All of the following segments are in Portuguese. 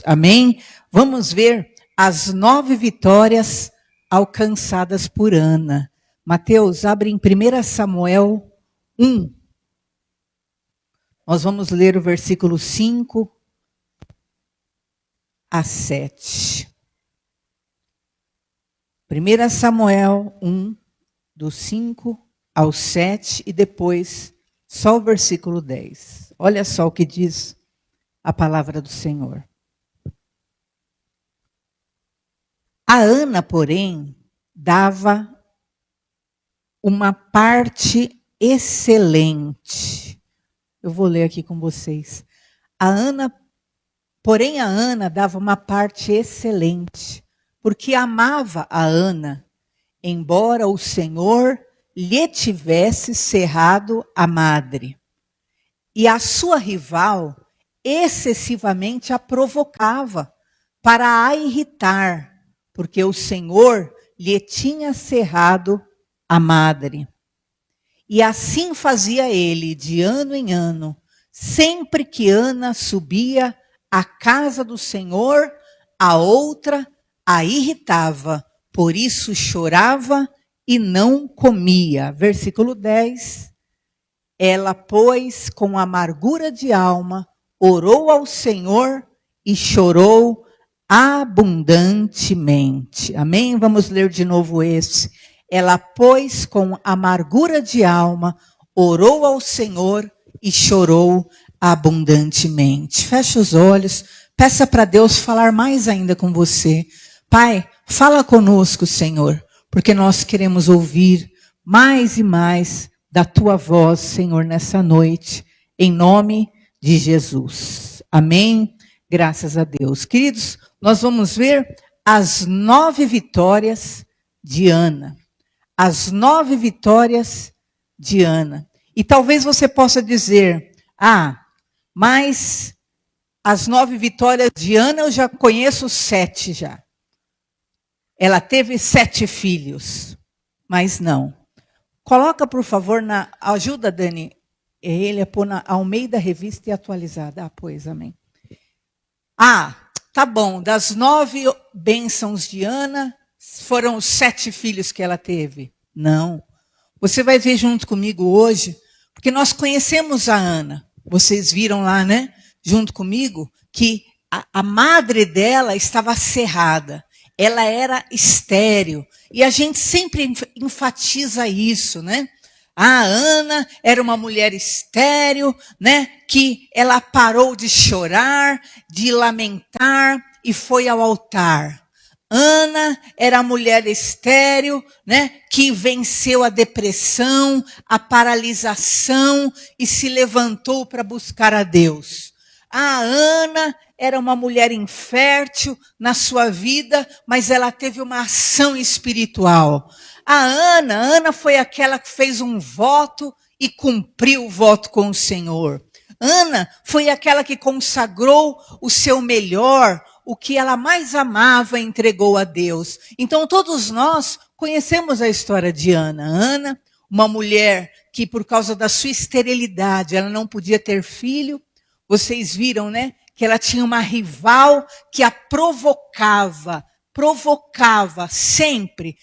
Amém? Vamos ver as 9 vitórias alcançadas por Ana. Mateus, abre em 1 Samuel 1. Nós vamos ler o versículo 5 a 7. 1 Samuel 1, do 5 ao 7, e depois só o versículo 10. Olha só o que diz a palavra do Senhor. A Ana, porém, dava uma parte excelente. Eu vou ler aqui com vocês. Porém, a Ana dava uma parte excelente, porque amava a Ana, embora o Senhor lhe tivesse cerrado a madre. E a sua rival excessivamente a provocava para a irritar, porque o Senhor lhe tinha cerrado a madre. E assim fazia ele de ano em ano, sempre que Ana subia à casa do Senhor, a outra a irritava, por isso chorava e não comia. Versículo 10. Ela, pois, com amargura de alma, orou ao Senhor e chorou abundantemente. Amém? Vamos ler de novo esse. Ela, pois, com amargura de alma, orou ao Senhor e chorou abundantemente. Feche os olhos, peça para Deus falar mais ainda com você. Pai, fala conosco, Senhor, porque nós queremos ouvir mais e mais da tua voz, Senhor, nessa noite, em nome de Jesus. Amém? Graças a Deus. Queridos, nós vamos ver as 9 vitórias de Ana. As 9 vitórias de Ana. E talvez você possa dizer, mas as 9 vitórias de Ana eu já conheço 7 já. Ela teve 7 filhos, mas não. Coloca, por favor, ajuda, Dani, ele a pôr na Almeida Revista e Atualizada. Pois, amém. Tá bom, das 9 bênçãos de Ana, foram os 7 filhos que ela teve? Não. Você vai ver junto comigo hoje, porque nós conhecemos a Ana. Vocês viram lá, né? Junto comigo, que a madre dela estava cerrada. Ela era estéril. E a gente sempre enfatiza isso, né? A Ana era uma mulher estéril, né? Que ela parou de chorar, de lamentar e foi ao altar. Ana era a mulher estéril, né? Que venceu a depressão, a paralisação e se levantou para buscar a Deus. A Ana era uma mulher infértil na sua vida, mas ela teve uma ação espiritual. A Ana foi aquela que fez um voto e cumpriu o voto com o Senhor. Ana foi aquela que consagrou o seu melhor, o que ela mais amava e entregou a Deus. Então todos nós conhecemos a história de Ana. Ana, uma mulher que por causa da sua esterilidade, ela não podia ter filho. Vocês viram, né? Que ela tinha uma rival que a provocava, sempre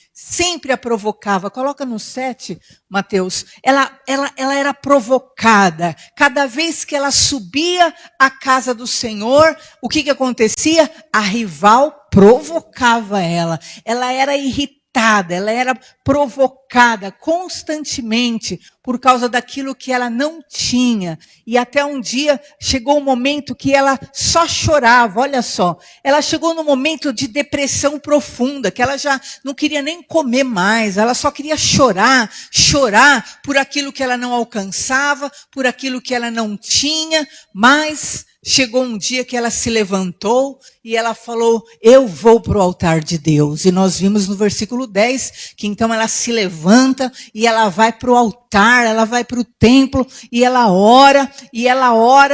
a provocava. Coloca no 7, Mateus. Ela era provocada. Cada vez que ela subia à casa do Senhor, o que acontecia? A rival provocava ela. Ela era irritada, ela era provocada constantemente por causa daquilo que ela não tinha. E até um dia chegou um momento que ela só chorava, olha só. Ela chegou num momento de depressão profunda, que ela já não queria nem comer mais, ela só queria chorar por aquilo que ela não alcançava, por aquilo que ela não tinha, mas chegou um dia que ela se levantou e ela falou, eu vou para o altar de Deus. E nós vimos no versículo 10, que então ela se levanta e ela vai para o altar, ela vai para o templo e ela ora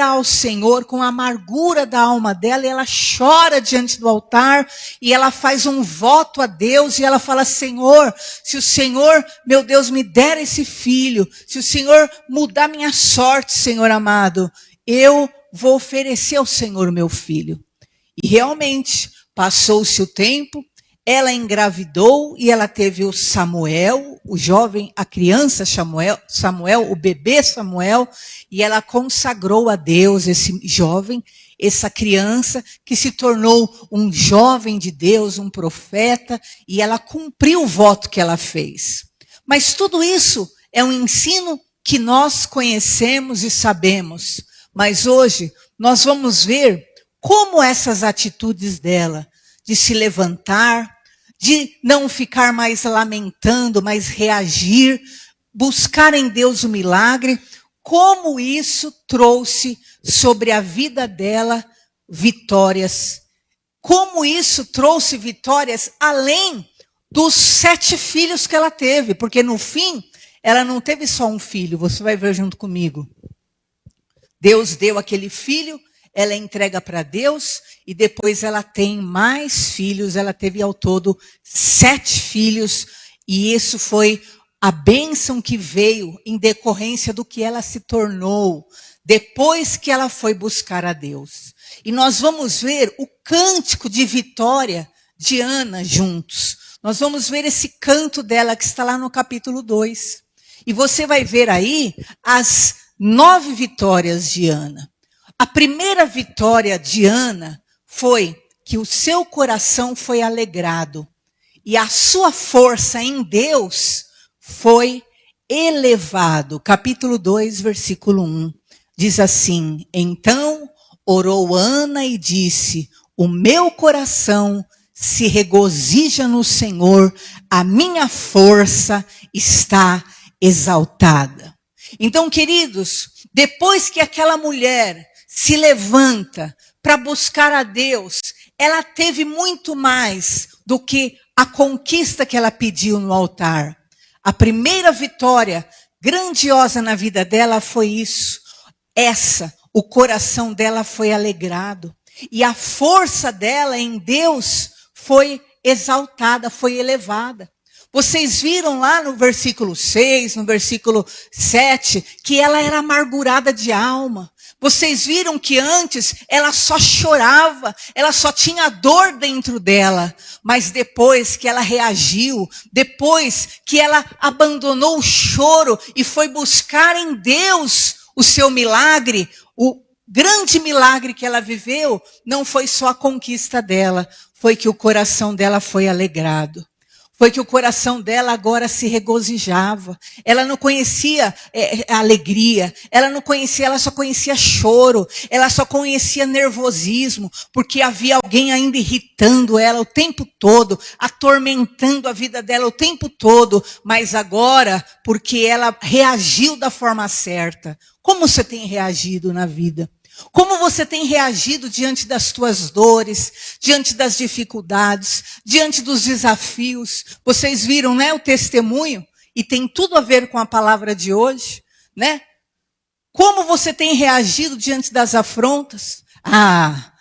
ao Senhor com a amargura da alma dela, e ela chora diante do altar e ela faz um voto a Deus e ela fala, Senhor, se o Senhor, meu Deus, me der esse filho, se o Senhor mudar minha sorte, Senhor amado, eu vou oferecer ao Senhor meu filho. E realmente, passou-se o tempo, ela engravidou e ela teve o Samuel, o jovem, a criança Samuel, o bebê Samuel, e ela consagrou a Deus esse jovem, essa criança que se tornou um jovem de Deus, um profeta, e ela cumpriu o voto que ela fez. Mas tudo isso é um ensino que nós conhecemos e sabemos. Mas hoje nós vamos ver como essas atitudes dela, de se levantar, de não ficar mais lamentando, mas reagir, buscar em Deus o milagre, como isso trouxe sobre a vida dela vitórias. Como isso trouxe vitórias além dos 7 filhos que ela teve. Porque no fim, ela não teve só um filho, você vai ver junto comigo. Deus deu aquele filho, ela entrega para Deus e depois ela tem mais filhos. Ela teve ao todo 7 filhos e isso foi a bênção que veio em decorrência do que ela se tornou depois que ela foi buscar a Deus. E nós vamos ver o cântico de vitória de Ana juntos. Nós vamos ver esse canto dela que está lá no capítulo 2. E você vai ver aí as 9 vitórias de Ana. A primeira vitória de Ana foi que o seu coração foi alegrado e a sua força em Deus foi elevado. Capítulo 2, versículo 1. Diz assim: então orou Ana e disse: o meu coração se regozija no Senhor, a minha força está exaltada. Então, queridos, depois que aquela mulher se levanta para buscar a Deus, ela teve muito mais do que a conquista que ela pediu no altar. A primeira vitória grandiosa na vida dela foi isso. O coração dela foi alegrado. E a força dela em Deus foi exaltada, foi elevada. Vocês viram lá no versículo 6, no versículo 7, que ela era amargurada de alma. Vocês viram que antes ela só chorava, ela só tinha dor dentro dela. Mas depois que ela reagiu, depois que ela abandonou o choro e foi buscar em Deus o seu milagre, o grande milagre que ela viveu, não foi só a conquista dela, foi que o coração dela foi alegrado. Foi que o coração dela agora se regozijava. Ela não conhecia alegria. Ela só conhecia choro. Ela só conhecia nervosismo. Porque havia alguém ainda irritando ela o tempo todo. Atormentando a vida dela o tempo todo. Mas agora, porque ela reagiu da forma certa. Como você tem reagido na vida? Como você tem reagido diante das tuas dores, diante das dificuldades, diante dos desafios? Vocês viram, né, o testemunho? E tem tudo a ver com a palavra de hoje, né? Como você tem reagido diante das afrontas? Ah,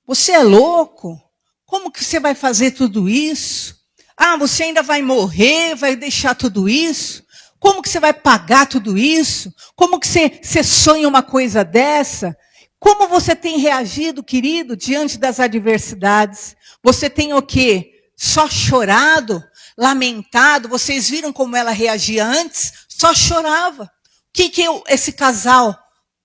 você é louco? Como que você vai fazer tudo isso? Ah, você ainda vai morrer, vai deixar tudo isso? Como que você vai pagar tudo isso? Como que você sonha uma coisa dessa? Como você tem reagido, querido, diante das adversidades? Você tem o quê? Só chorado, lamentado? Vocês viram como ela reagia antes? Só chorava. O que esse casal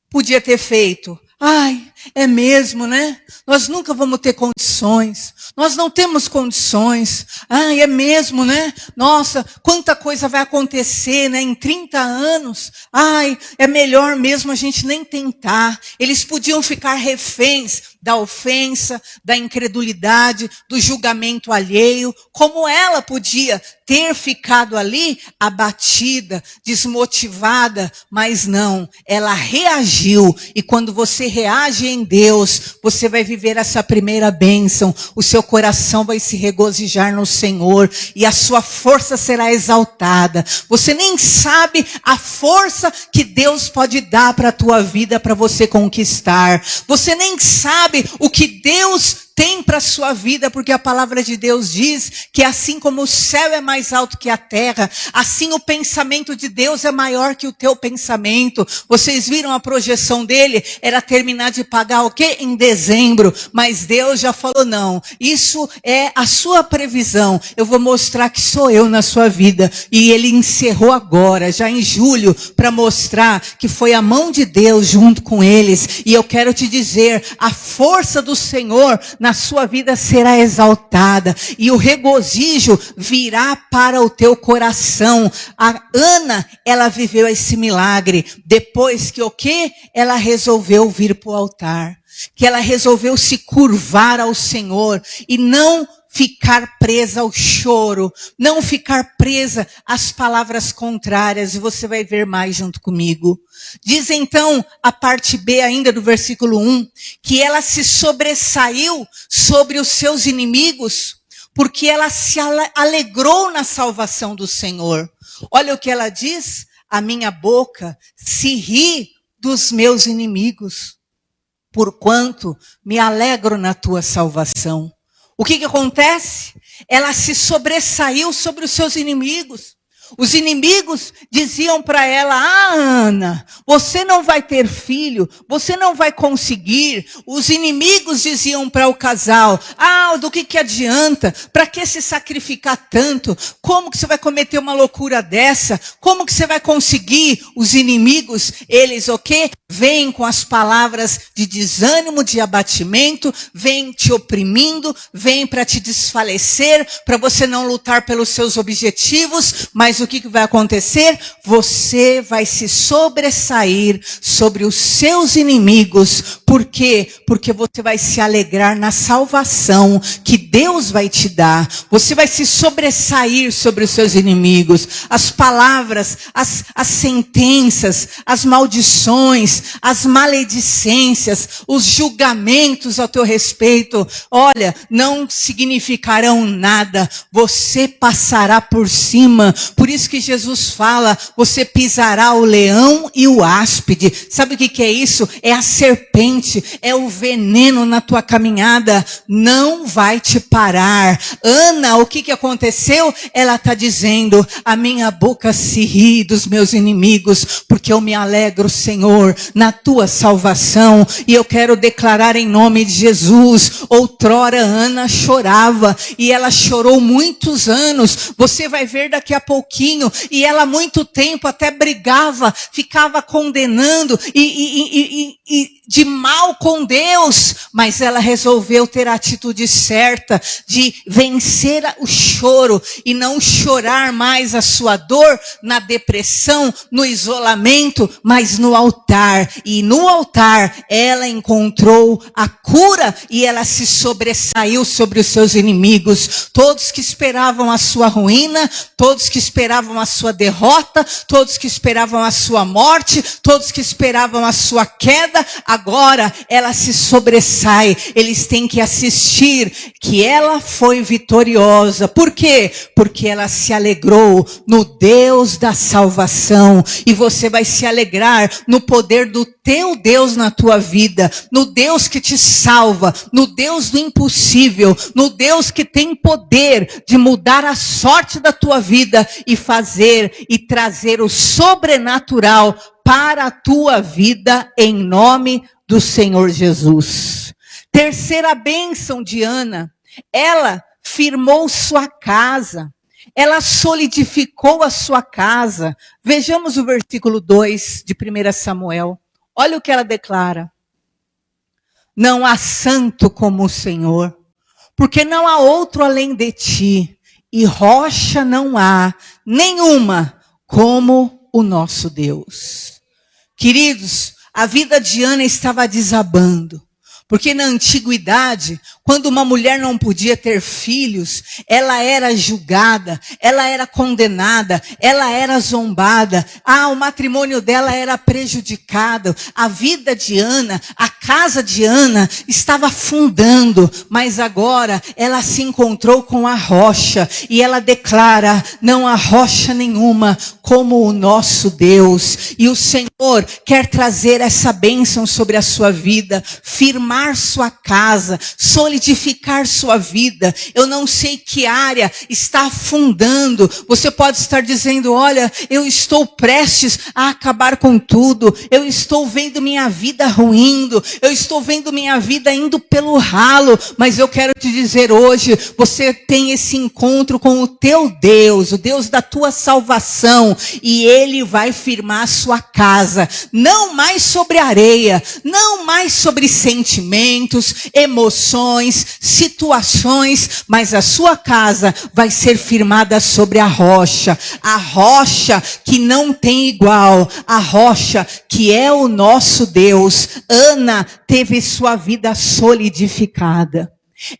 podia ter feito? Ai, é mesmo, né? Nós nunca vamos ter condições. Nós não temos condições. Ai, é mesmo, né? Nossa, quanta coisa vai acontecer, né? Em 30 anos. Ai, é melhor mesmo a gente nem tentar. Eles podiam ficar reféns da ofensa, da incredulidade, do julgamento alheio, como ela podia ter ficado ali abatida, desmotivada, mas não, ela reagiu. E quando você reage em Deus, você vai viver essa primeira bênção, o seu coração vai se regozijar no Senhor e a sua força será exaltada. Você nem sabe a força que Deus pode dar para a tua vida, para você conquistar. Você nem sabe o que Deus tem para para a sua vida, porque a palavra de Deus diz que assim como o céu é mais alto que a terra, assim o pensamento de Deus é maior que o teu pensamento. Vocês viram a projeção dele? Era terminar de pagar o quê? Em dezembro. Mas Deus já falou, não, isso é a sua previsão. Eu vou mostrar que sou eu na sua vida. E ele encerrou agora, já em julho, para mostrar que foi a mão de Deus junto com eles. E eu quero te dizer, a força do Senhor na sua vida será exaltada. E o regozijo virá para o teu coração. A Ana, ela viveu esse milagre. Depois que o quê? Ela resolveu vir para o altar. Que ela resolveu se curvar ao Senhor. E não ficar presa ao choro, não ficar presa às palavras contrárias, e você vai ver mais junto comigo. Diz então, a parte B ainda do versículo 1, que ela se sobressaiu sobre os seus inimigos, porque ela se alegrou na salvação do Senhor. Olha o que ela diz, a minha boca se ri dos meus inimigos, porquanto me alegro na tua salvação. O que acontece? Ela se sobressaiu sobre os seus inimigos. Os inimigos diziam para ela, Ana, você não vai ter filho, você não vai conseguir. Os inimigos diziam para o casal, do que adianta? Para que se sacrificar tanto? Como que você vai cometer uma loucura dessa? Como que você vai conseguir? Os inimigos, eles o quê? Vêm com as palavras de desânimo, de abatimento, vêm te oprimindo, vêm para te desfalecer, para você não lutar pelos seus objetivos, mas o que vai acontecer? Você vai se sobressair sobre os seus inimigos. Por quê? Porque você vai se alegrar na salvação que Deus vai te dar. Você vai se sobressair sobre os seus inimigos. As palavras, as sentenças, as maldições, as maledicências, os julgamentos ao teu respeito, olha, não significarão nada. Você passará por cima. Por isso que Jesus fala, você pisará o leão e o áspide. Sabe o que é isso? É a serpente, é o veneno na tua caminhada. Não vai te parar. Ana, o que aconteceu? Ela está dizendo, a minha boca se ri dos meus inimigos, porque eu me alegro, Senhor, na tua salvação. E eu quero declarar em nome de Jesus, outrora Ana chorava, e ela chorou muitos anos. Você vai ver daqui a pouquinho, e ela muito tempo até brigava, ficava condenando e de mal com Deus, mas ela resolveu ter a atitude certa de vencer o choro e não chorar mais a sua dor na depressão, no isolamento, mas no altar. E no altar ela encontrou a cura e ela se sobressaiu sobre os seus inimigos. Todos que esperavam a sua ruína, todos que esperavam a sua derrota, todos que esperavam a sua morte, todos que esperavam a sua queda, agora ela se sobressai. Eles têm que assistir que ela foi vitoriosa. Por quê? Porque ela se alegrou no Deus da salvação. E você vai se alegrar no poder do teu Deus na tua vida, no Deus que te salva, no Deus do impossível, no Deus que tem poder de mudar a sorte da tua vida e fazer e trazer o sobrenatural para a tua vida em nome do Senhor Jesus. Terceira bênção de Ana, ela firmou sua casa, ela solidificou a sua casa. Vejamos o versículo 2 de 1 Samuel. Olha o que ela declara. Não há santo como o Senhor, porque não há outro além de ti, e rocha não há nenhuma como o nosso Deus. Queridos, a vida de Ana estava desabando. Porque na antiguidade, quando uma mulher não podia ter filhos, ela era julgada, ela era condenada, ela era zombada. O matrimônio dela era prejudicado. A vida de Ana, a casa de Ana estava afundando. Mas agora ela se encontrou com a rocha. E ela declara, não há rocha nenhuma como o nosso Deus. E o Senhor quer trazer essa bênção sobre a sua vida, firmar sua casa, solidificar solidificar sua vida. Eu não sei que área está afundando. Você pode estar dizendo, olha, eu estou prestes a acabar com tudo. Eu estou vendo minha vida ruindo. Eu estou vendo minha vida indo pelo ralo. Mas eu quero te dizer hoje, você tem esse encontro com o teu Deus, o Deus da tua salvação. E Ele vai firmar a sua casa. Não mais sobre areia, não mais sobre sentimentos, emoções, situações, mas a sua casa vai ser firmada sobre a rocha que não tem igual, a rocha que é o nosso Deus. Ana teve sua vida solidificada.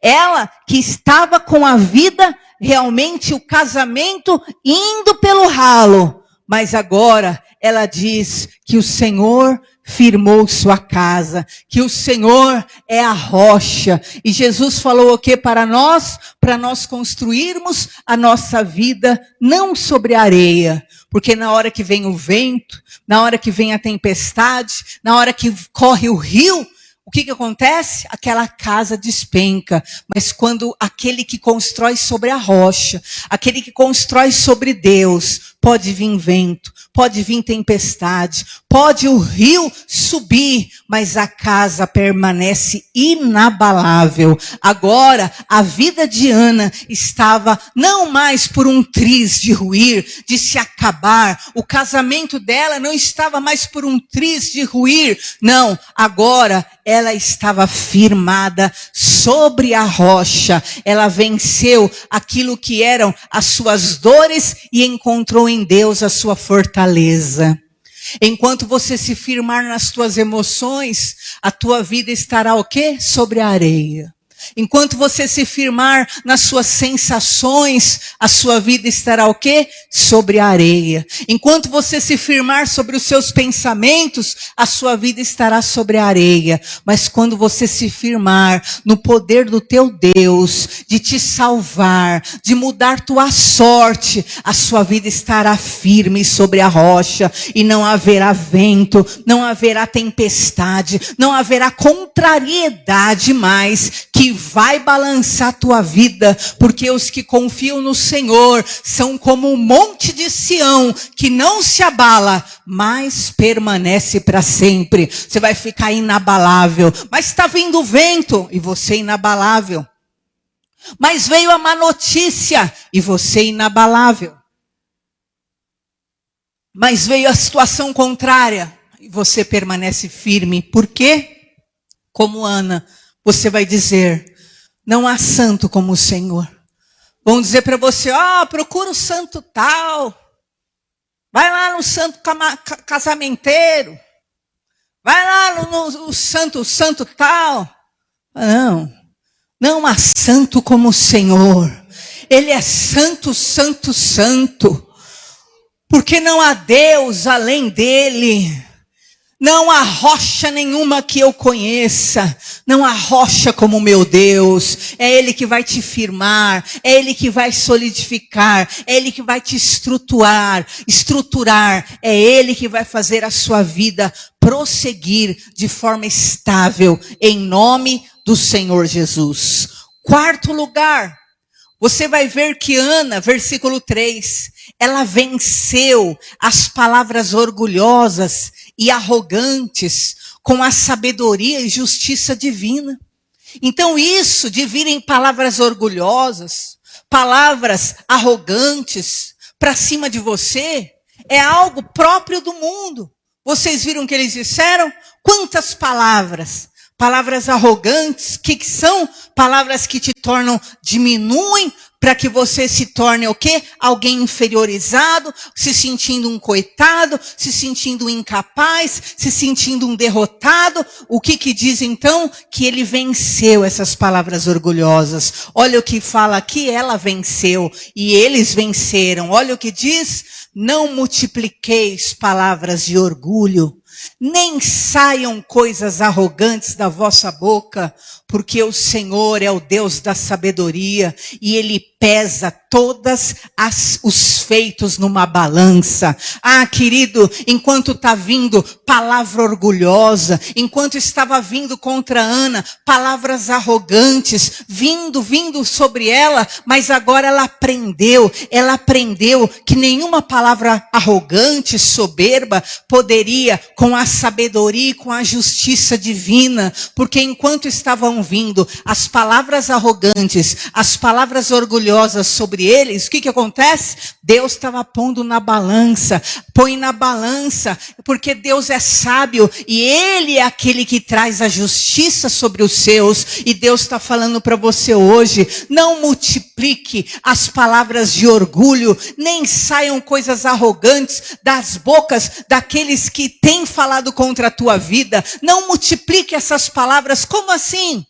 Ela que estava com a vida, realmente o casamento indo pelo ralo, mas agora ela diz que o Senhor firmou sua casa, que o Senhor é a rocha. E Jesus falou o que para nós? Para nós construirmos a nossa vida não sobre areia. Porque na hora que vem o vento, na hora que vem a tempestade, na hora que corre o rio, o que acontece? Aquela casa despenca. Mas quando aquele que constrói sobre a rocha, aquele que constrói sobre Deus, pode vir vento, pode vir tempestade, pode o rio subir, mas a casa permanece inabalável. Agora, a vida de Ana estava não mais por um triz de ruir, de se acabar. O casamento dela não estava mais por um triz de ruir. Não, agora ela estava firmada sobre a rocha. Ela venceu aquilo que eram as suas dores e encontrou em Deus a sua fortaleza. Enquanto você se firmar nas tuas emoções, a tua vida estará o quê? Sobre a areia. Enquanto você se firmar nas suas sensações, a sua vida estará o quê? Sobre a areia. Enquanto você se firmar sobre os seus pensamentos, a sua vida estará sobre a areia. Mas quando você se firmar no poder do teu Deus, de te salvar, de mudar tua sorte, a sua vida estará firme sobre a rocha. E não haverá vento, não haverá tempestade, não haverá contrariedade mais que vai balançar a tua vida, porque os que confiam no Senhor são como um monte de Sião, que não se abala, mas permanece para sempre. Você vai ficar inabalável, mas está vindo o vento, e você inabalável. Mas veio a má notícia, e você inabalável. Mas veio a situação contrária, e você permanece firme. Por quê? Como Ana, você vai dizer, não há santo como o Senhor. Vão dizer para você, procura o santo tal. Vai lá no santo casamenteiro. Vai lá no santo tal. Não há santo como o Senhor. Ele é santo, santo, santo. Porque não há Deus além dele. Não há rocha nenhuma que eu conheça. Não há rocha como meu Deus. É Ele que vai te firmar. É Ele que vai solidificar. É Ele que vai te estruturar. É Ele que vai fazer a sua vida prosseguir de forma estável. Em nome do Senhor Jesus. Quarto lugar. Você vai ver que Ana, versículo 3, ela venceu as palavras orgulhosas e arrogantes com a sabedoria e justiça divina. Então isso de virem palavras orgulhosas, palavras arrogantes para cima de você, é algo próprio do mundo. Vocês viram o que eles disseram? Quantas palavras? Palavras arrogantes, que são palavras que te tornam, diminuem, para que você se torne o quê? Alguém inferiorizado, se sentindo um coitado, se sentindo incapaz, se sentindo um derrotado. O que diz então? Que ele venceu essas palavras orgulhosas. Olha o que fala aqui, ela venceu e eles venceram. Olha o que diz, não multipliqueis palavras de orgulho. Nem saiam coisas arrogantes da vossa boca, porque o Senhor é o Deus da sabedoria e Ele pesa todos os feitos numa balança. Ah, querido, enquanto está vindo palavra orgulhosa, enquanto estava vindo contra Ana, palavras arrogantes, vindo sobre ela, mas agora ela aprendeu que nenhuma palavra arrogante, soberba, poderia, com a sabedoria e com a justiça divina, porque enquanto estavam vindo as palavras arrogantes, as palavras orgulhosas sobre eles, o que acontece? Deus estava pondo na balança, põe na balança, porque Deus é sábio e Ele é aquele que traz a justiça sobre os seus, e Deus está falando para você hoje, não multiplique as palavras de orgulho, nem saiam coisas arrogantes das bocas daqueles que têm falado contra a tua vida, não multiplique essas palavras. Como assim?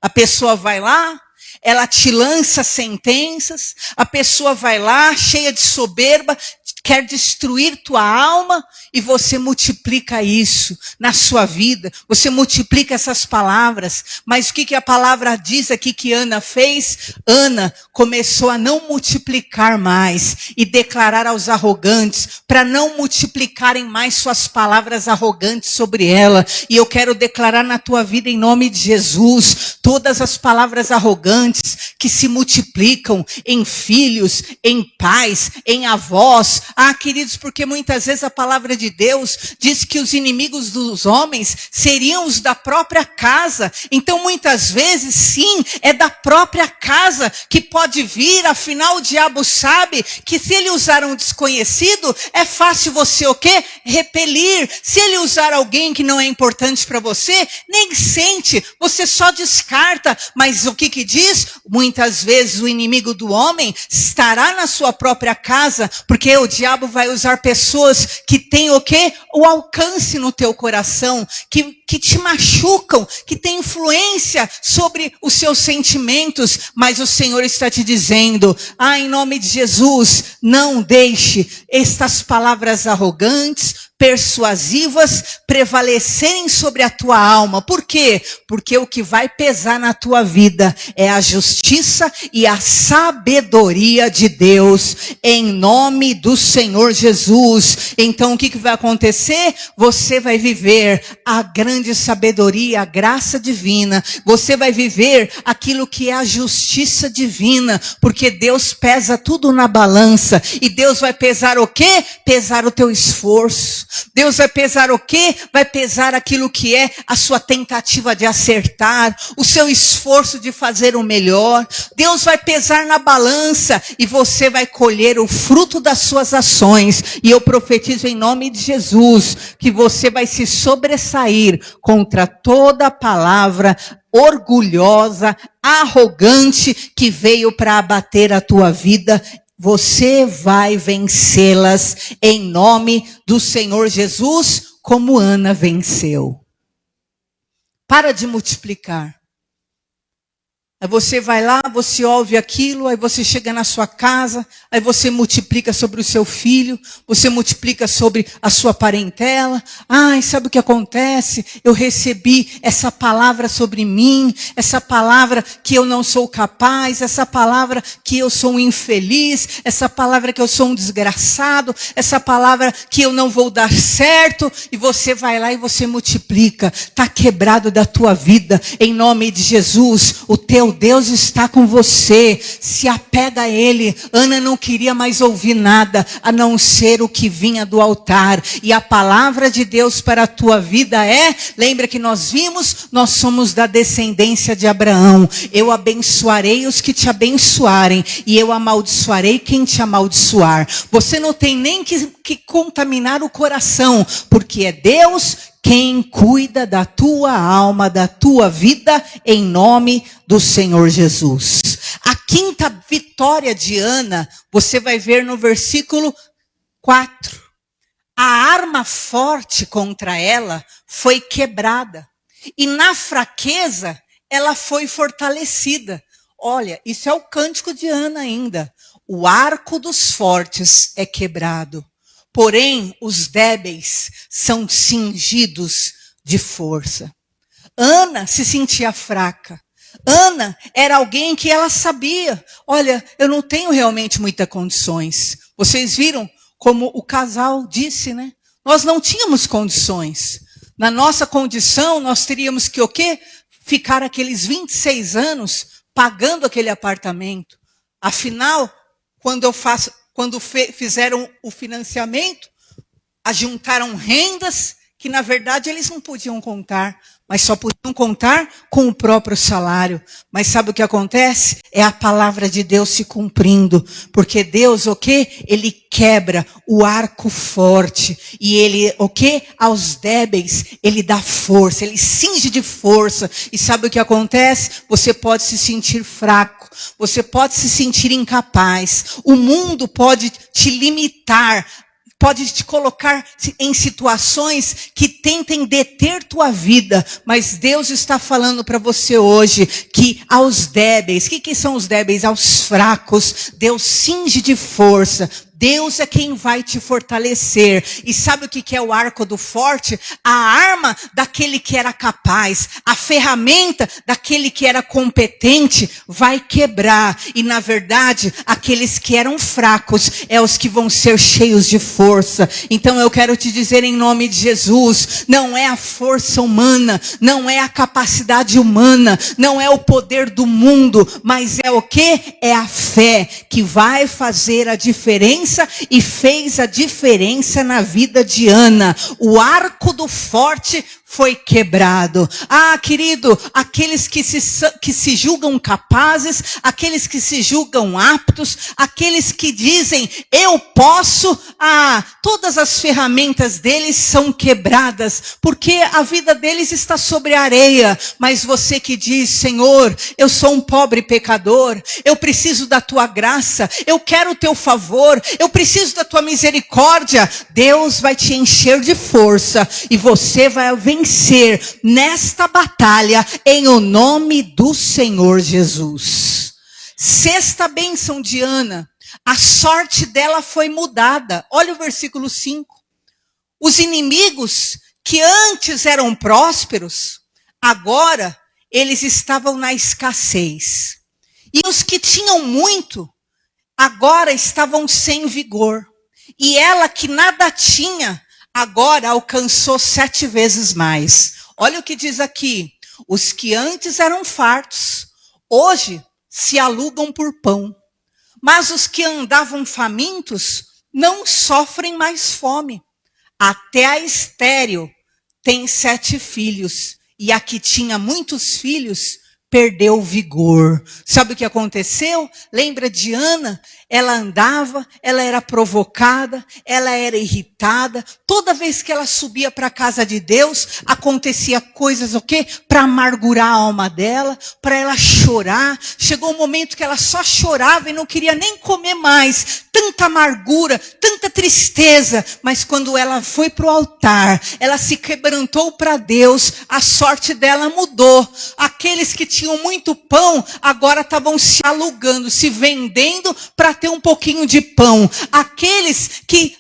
A pessoa vai lá, ela te lança sentenças, a pessoa vai lá, cheia de soberba, quer destruir tua alma, e você multiplica isso na sua vida, você multiplica essas palavras. Mas o que a palavra diz aqui que Ana fez? Ana começou a não multiplicar mais e declarar aos arrogantes, para não multiplicarem mais suas palavras arrogantes sobre ela. E eu quero declarar na tua vida, em nome de Jesus, todas as palavras arrogantes que se multiplicam em filhos, em pais, em avós. Ah, queridos, porque muitas vezes a palavra de Deus diz que os inimigos dos homens seriam os da própria casa. Então muitas vezes, sim, é da própria casa que pode vir. Afinal, o diabo sabe que se ele usar um desconhecido, é fácil você o quê? Repelir. Se ele usar alguém que não é importante para você, nem sente, você só descarta. Mas o que diz? Muitas vezes o inimigo do homem estará na sua própria casa, porque o diabo vai usar pessoas que têm o quê? O alcance no teu coração, que te machucam, que têm influência sobre os seus sentimentos. Mas o Senhor está te dizendo, em nome de Jesus, não deixe estas palavras arrogantes, persuasivas, prevalecerem sobre a tua alma. Por quê? Porque o que vai pesar na tua vida é a justiça e a sabedoria de Deus, em nome do Senhor Jesus. Então o que vai acontecer? Você vai viver a grande sabedoria, a graça divina. Você vai viver aquilo que é a justiça divina, porque Deus pesa tudo na balança. E Deus vai pesar o quê? Pesar o teu esforço. Deus vai pesar o quê? Vai pesar aquilo que é a sua tentativa de acertar, o seu esforço de fazer o melhor. Deus vai pesar na balança e você vai colher o fruto das suas ações. E eu profetizo em nome de Jesus que você vai se sobressair contra toda palavra orgulhosa, arrogante que veio para abater a tua vida. Você vai vencê-las em nome do Senhor Jesus, como Ana venceu. Para de multiplicar. Aí você vai lá, você ouve aquilo, aí você chega na sua casa, aí você multiplica sobre o seu filho, você multiplica sobre a sua parentela. Sabe o que acontece? Eu recebi essa palavra sobre mim, essa palavra que eu não sou capaz, essa palavra que eu sou um infeliz, essa palavra que eu sou um desgraçado, essa palavra que eu não vou dar certo. E você vai lá e você multiplica. Está quebrado da tua vida, em nome de Jesus. O teu Deus está com você, se apega a Ele. Ana não queria mais ouvir nada, a não ser o que vinha do altar. E a palavra de Deus para a tua vida é, lembra que nós vimos, nós somos da descendência de Abraão. Eu abençoarei os que te abençoarem, e eu amaldiçoarei quem te amaldiçoar. Você não tem nem que contaminar o coração, porque é Deus quem cuida da tua alma, da tua vida, em nome do Senhor Jesus. A quinta vitória de Ana, você vai ver no versículo 4. A arma forte contra ela foi quebrada, e na fraqueza ela foi fortalecida. Olha, isso é o cântico de Ana ainda. O arco dos fortes é quebrado, porém os débeis são cingidos de força. Ana se sentia fraca, Ana era alguém que ela sabia, olha, eu não tenho realmente muitas condições. Vocês viram como o casal disse, né? Nós não tínhamos condições. Na nossa condição, nós teríamos que o quê? Ficar aqueles 26 anos pagando aquele apartamento. Afinal, quando fizeram o financiamento, ajuntaram rendas que, na verdade, eles não podiam contar, mas só podiam contar com o próprio salário. Mas sabe o que acontece? É a palavra de Deus se cumprindo. Porque Deus, o quê? Ele quebra o arco forte. E ele, o quê? Aos débeis, ele dá força, ele cinge de força. E sabe o que acontece? Você pode se sentir fraco. Você pode se sentir incapaz. O mundo pode te limitar. Pode te colocar em situações que tentem deter tua vida. Mas Deus está falando para você hoje que aos débeis, o que são os débeis? Aos fracos, Deus cinge de força. Deus é quem vai te fortalecer. E sabe o que é o arco do forte? A arma daquele que era capaz. A ferramenta daquele que era competente vai quebrar. E na verdade, aqueles que eram fracos é os que vão ser cheios de força. Então eu quero te dizer em nome de Jesus, não é a força humana, não é a capacidade humana, não é o poder do mundo, mas é o quê? É a fé que vai fazer a diferença. E fez a diferença na vida de Ana. O arco do forte foi quebrado. Ah, querido, aqueles que se julgam capazes, aqueles que se julgam aptos, aqueles que dizem, eu posso, todas as ferramentas deles são quebradas, porque a vida deles está sobre a areia. Mas você que diz, Senhor, eu sou um pobre pecador, eu preciso da tua graça, eu quero o teu favor, eu preciso da tua misericórdia, Deus vai te encher de força e você vai vencer nesta batalha em o nome do Senhor Jesus. Sexta bênção de Ana, a sorte dela foi mudada. Olha o versículo 5. Os inimigos que antes eram prósperos, agora eles estavam na escassez. E os que tinham muito, agora estavam sem vigor. E ela que nada tinha, agora alcançou 7 vezes mais. Olha o que diz aqui. Os que antes eram fartos, hoje se alugam por pão. Mas os que andavam famintos, não sofrem mais fome. Até a estéril tem 7 filhos. E a que tinha muitos filhos, perdeu o vigor. Sabe o que aconteceu? Lembra de Ana? Ela andava, ela era provocada, ela era irritada. Toda vez que ela subia para a casa de Deus, acontecia coisas, o quê? Para amargurar a alma dela, para ela chorar. Chegou um momento que ela só chorava e não queria nem comer mais. Tanta amargura, tanta tristeza. Mas quando ela foi para o altar, ela se quebrantou para Deus, a sorte dela mudou. Aqueles que tinham muito pão, agora estavam se alugando, se vendendo para ter um pouquinho de pão. Aqueles que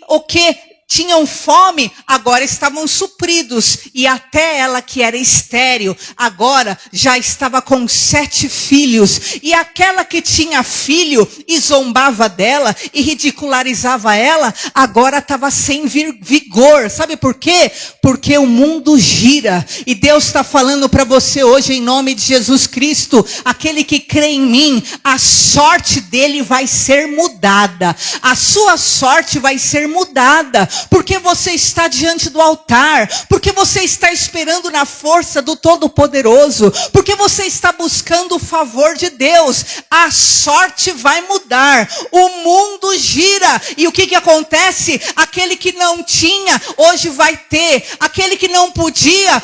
tinham fome, agora estavam supridos. E até ela que era estéril, agora já estava com 7 filhos. E aquela que tinha filho e zombava dela e ridicularizava ela, agora estava sem vigor. Sabe por quê? Porque o mundo gira. E Deus está falando para você hoje em nome de Jesus Cristo, aquele que crê em mim, a sorte dele vai ser mudada. A sua sorte vai ser mudada. Porque você está diante do altar, porque você está esperando na força do Todo-Poderoso, porque você está buscando o favor de Deus, a sorte vai mudar, o mundo gira, e o que acontece? Aquele que não tinha, hoje vai ter, aquele que não podia,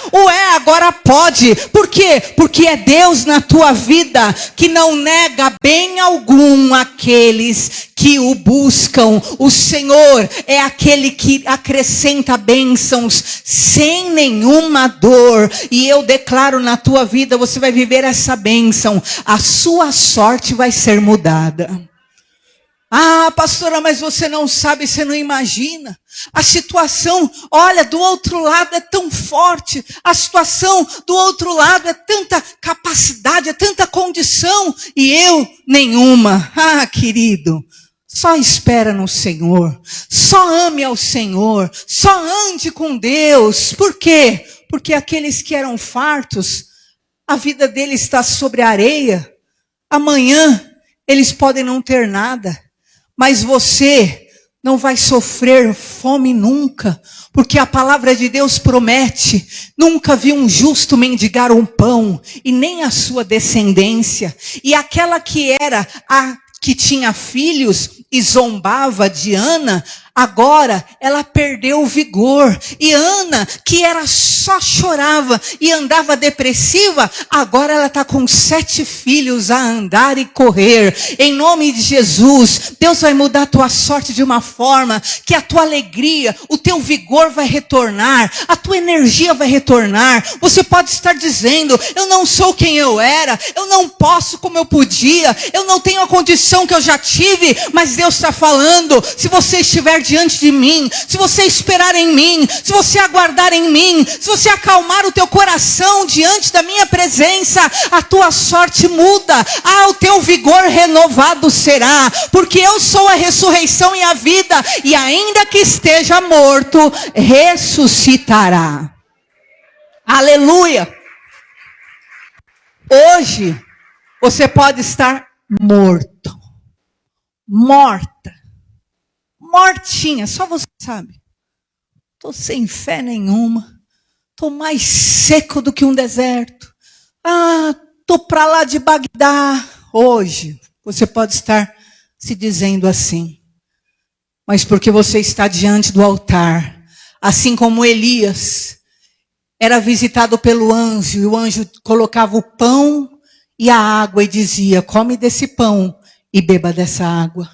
agora pode. Por quê? Porque é Deus na tua vida, que não nega bem algum aqueles que o buscam. O Senhor é aquele que acrescenta bênçãos sem nenhuma dor. E eu declaro na tua vida, você vai viver essa bênção. A sua sorte vai ser mudada. Ah, pastora, mas você não sabe, você não imagina. A situação, olha, do outro lado é tão forte. A situação do outro lado é tanta capacidade, é tanta condição. E eu, nenhuma. Ah, querido, só espera no Senhor. Só ame ao Senhor. Só ande com Deus. Por quê? Porque aqueles que eram fartos, a vida deles está sobre a areia. Amanhã, eles podem não ter nada. Mas você não vai sofrer fome nunca, porque a palavra de Deus promete, nunca vi um justo mendigar um pão, e nem a sua descendência. E aquela que era a que tinha filhos e zombava de Ana, agora ela perdeu o vigor. E Ana, que era só chorava e andava depressiva, agora ela está com 7 filhos a andar e correr. Em nome de Jesus, Deus vai mudar a tua sorte de uma forma que a tua alegria, o teu vigor vai retornar, a tua energia vai retornar. Você pode estar dizendo, eu não sou quem eu era, eu não posso como eu podia, eu não tenho a condição que eu já tive, mas Deus está falando, se você estiver diante de mim, se você esperar em mim, se você aguardar em mim, se você acalmar o teu coração diante da minha presença, a tua sorte muda, o teu vigor renovado será, porque eu sou a ressurreição e a vida, e ainda que esteja morto, ressuscitará. Aleluia! Hoje, você pode estar morto, morta, mortinha, só você sabe. Estou sem fé nenhuma, estou mais seco do que um deserto. Estou para lá de Bagdá. Hoje, você pode estar se dizendo assim, mas porque você está diante do altar, assim como Elias era visitado pelo anjo, e o anjo colocava o pão e a água e dizia, come desse pão e beba dessa água.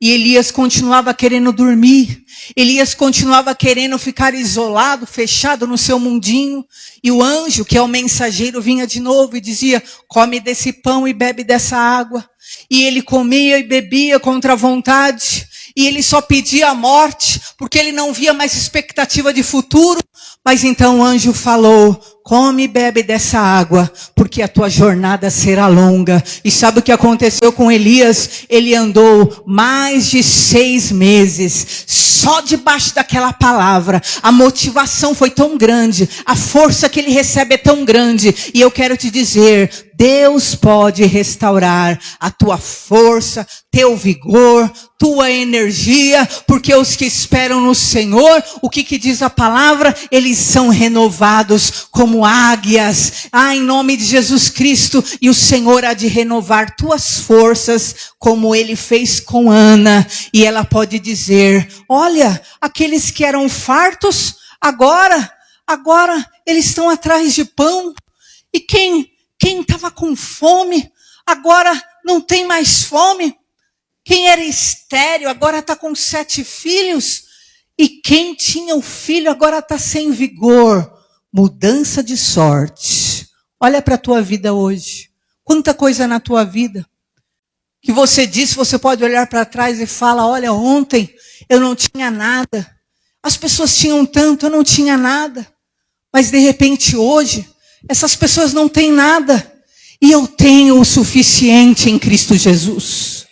E Elias continuava querendo dormir. Elias continuava querendo ficar isolado, fechado no seu mundinho. E o anjo, que é o mensageiro, vinha de novo e dizia, come desse pão e bebe dessa água. E ele comia e bebia contra a vontade. E ele só pedia a morte, porque ele não via mais expectativa de futuro. Mas então o anjo falou, come e bebe dessa água, porque a tua jornada será longa. E sabe o que aconteceu com Elias? Ele andou mais de 6 meses, só debaixo daquela palavra. A motivação foi tão grande, a força que ele recebe é tão grande. E eu quero te dizer, Deus pode restaurar a tua força, teu vigor, tua energia, porque os que esperam no Senhor, o que diz a palavra? Eles são renovados como águias. Em nome de Jesus Cristo, e o Senhor há de renovar tuas forças, como Ele fez com Ana. E ela pode dizer, olha, aqueles que eram fartos, agora eles estão atrás de pão. E quem estava com fome, agora não tem mais fome. Quem era estéril, agora está com 7 filhos. E quem tinha o filho, agora está sem vigor. Mudança de sorte. Olha para a tua vida hoje. Quanta coisa na tua vida. Que você disse, você pode olhar para trás e falar, olha, ontem eu não tinha nada. As pessoas tinham tanto, eu não tinha nada. Mas de repente hoje, essas pessoas não têm nada. E eu tenho o suficiente em Cristo Jesus.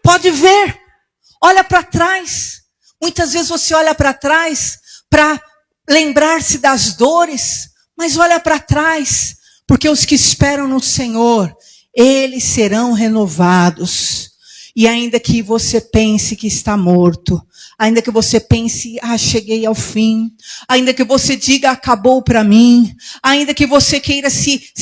Pode ver. Olha para trás. Muitas vezes você olha para trás para lembrar-se das dores. Mas olha para trás. Porque os que esperam no Senhor, eles serão renovados. E ainda que você pense que está morto, ainda que você pense, cheguei ao fim, ainda que você diga, acabou para mim, ainda que você queira se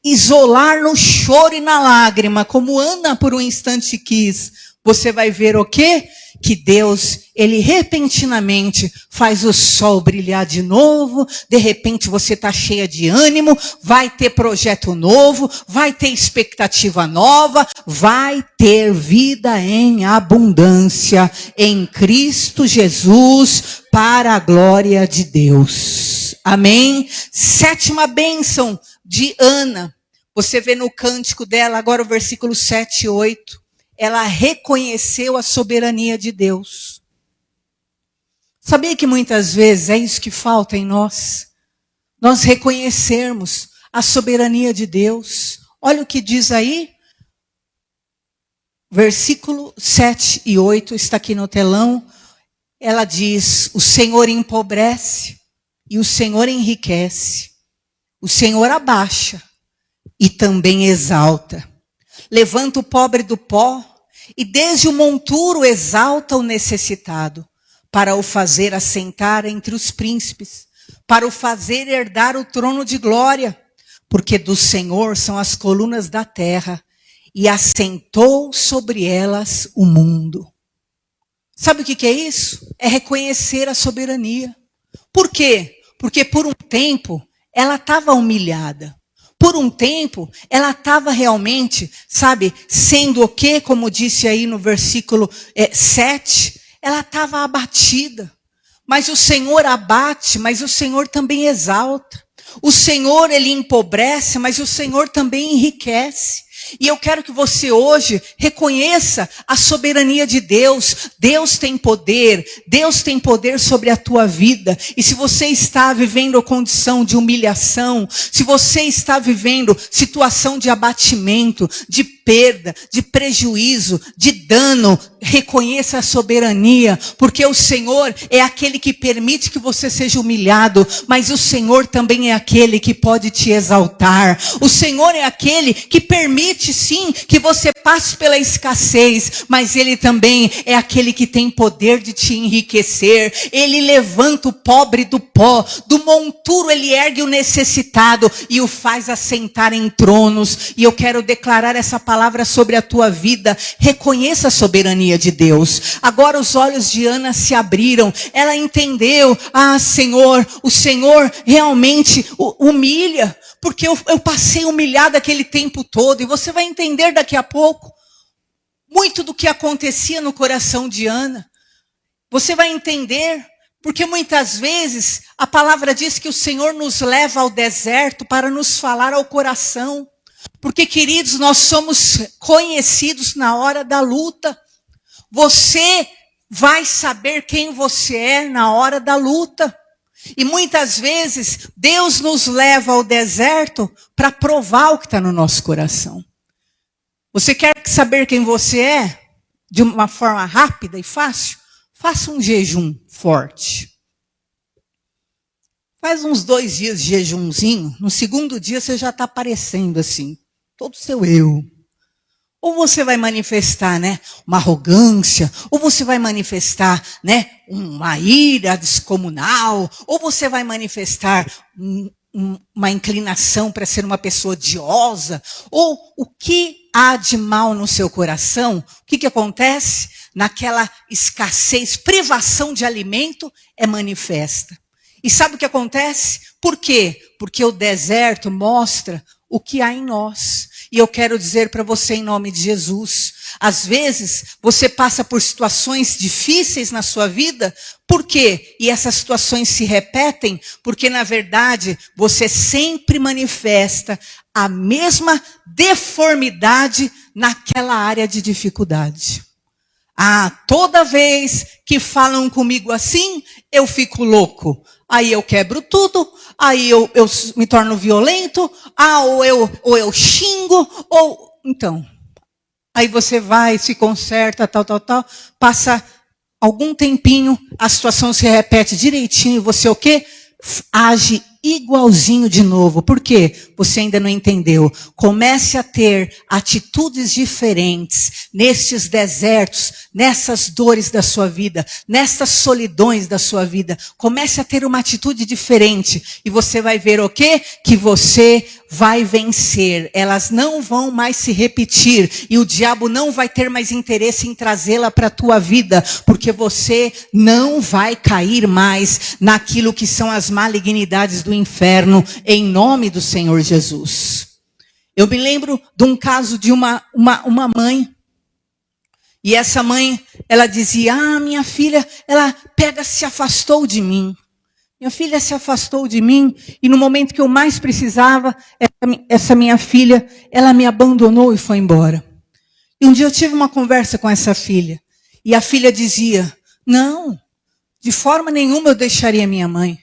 isolar no choro e na lágrima, como Ana por um instante quis, você vai ver o quê? Que Deus, Ele repentinamente faz o sol brilhar de novo, de repente você está cheia de ânimo, vai ter projeto novo, vai ter expectativa nova, vai ter vida em abundância em Cristo Jesus, para a glória de Deus. Amém? 7ª bênção de Ana, você vê no cântico dela, agora o versículo 7 e 8. ela reconheceu a soberania de Deus. Sabia que muitas vezes é isso que falta em nós? Nós reconhecermos a soberania de Deus. Olha o que diz aí. Versículo 7 e 8 está aqui no telão. Ela diz: o Senhor empobrece e o Senhor enriquece. O Senhor abaixa e também exalta. Levanta o pobre do pó e desde o monturo exalta o necessitado, para o fazer assentar entre os príncipes, para o fazer herdar o trono de glória, porque do Senhor são as colunas da terra, e assentou sobre elas o mundo. Sabe o que é isso? É reconhecer a soberania. Por quê? Porque por um tempo ela estava humilhada. Por um tempo ela estava realmente, sabe, sendo o quê? Como disse aí no versículo 7, ela estava abatida. Mas o Senhor abate, mas o Senhor também exalta. O Senhor, ele empobrece, mas o Senhor também enriquece. E eu quero que você hoje reconheça a soberania de Deus. Deus tem poder sobre a tua vida. E se você está vivendo condição de humilhação, se você está vivendo situação de abatimento, de perda, de prejuízo, de dano, reconheça a soberania, porque o Senhor é aquele que permite que você seja humilhado, mas o Senhor também é aquele que pode te exaltar. O Senhor é aquele que permite sim que você passe pela escassez, mas Ele também é aquele que tem poder de te enriquecer. Ele levanta o pobre do pó, do monturo Ele ergue o necessitado e o faz assentar em tronos. E eu quero declarar essa palavra sobre a tua vida. Reconheça a soberania de Deus. Agora os olhos de Ana se abriram. Ela entendeu: ah, Senhor, o Senhor realmente humilha, porque eu passei humilhada aquele tempo todo. E você vai entender daqui a pouco muito do que acontecia no coração de Ana. Você vai entender, porque muitas vezes a palavra diz que o Senhor nos leva ao deserto para nos falar ao coração. Porque, queridos, nós somos conhecidos na hora da luta. Você vai saber quem você é na hora da luta. E muitas vezes Deus nos leva ao deserto para provar o que está no nosso coração. Você quer saber quem você é de uma forma rápida e fácil? Faça um jejum forte. Faz uns 2 dias de jejumzinho. No segundo dia você já está aparecendo assim, todo o seu eu. Ou você vai manifestar, né, uma arrogância, ou você vai manifestar, né, uma ira descomunal, ou você vai manifestar uma inclinação para ser uma pessoa odiosa, ou o que há de mal no seu coração. O que acontece? Naquela escassez, privação de alimento é manifesta. E sabe o que acontece? Por quê? Porque o deserto mostra o que há em nós. E eu quero dizer para você em nome de Jesus, às vezes você passa por situações difíceis na sua vida. Por quê? E essas situações se repetem porque, na verdade, você sempre manifesta a mesma deformidade naquela área de dificuldade. Ah, toda vez que falam comigo assim, eu fico louco. Aí eu quebro tudo, aí eu me torno violento, ou eu xingo, ou... Então, aí você vai, se conserta, tal, passa algum tempinho, a situação se repete direitinho, e você o quê? Age igualzinho de novo. Por quê? Você ainda não entendeu. Comece a ter atitudes diferentes nestes desertos, nessas dores da sua vida, nessas solidões da sua vida. Comece a ter uma atitude diferente e você vai ver o quê? Que você vai vencer. Elas não vão mais se repetir e o diabo não vai ter mais interesse em trazê-la para a tua vida, porque você não vai cair mais naquilo que são as malignidades do inferno, em nome do Senhor Jesus. Eu me lembro de um caso de uma mãe. E essa mãe, ela dizia: ah, minha filha, ela se afastou de mim. Minha filha se afastou de mim e no momento que eu mais precisava, essa minha filha, ela me abandonou e foi embora. E um dia eu tive uma conversa com essa filha. E a filha dizia, não, de forma nenhuma eu deixaria minha mãe.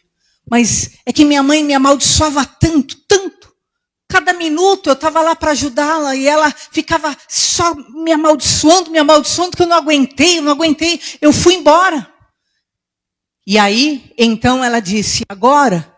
Mas é que minha mãe me amaldiçoava tanto, tanto. Cada minuto eu estava lá para ajudá-la e ela ficava só me amaldiçoando, que eu não aguentei. Eu fui embora. E aí, então ela disse, agora,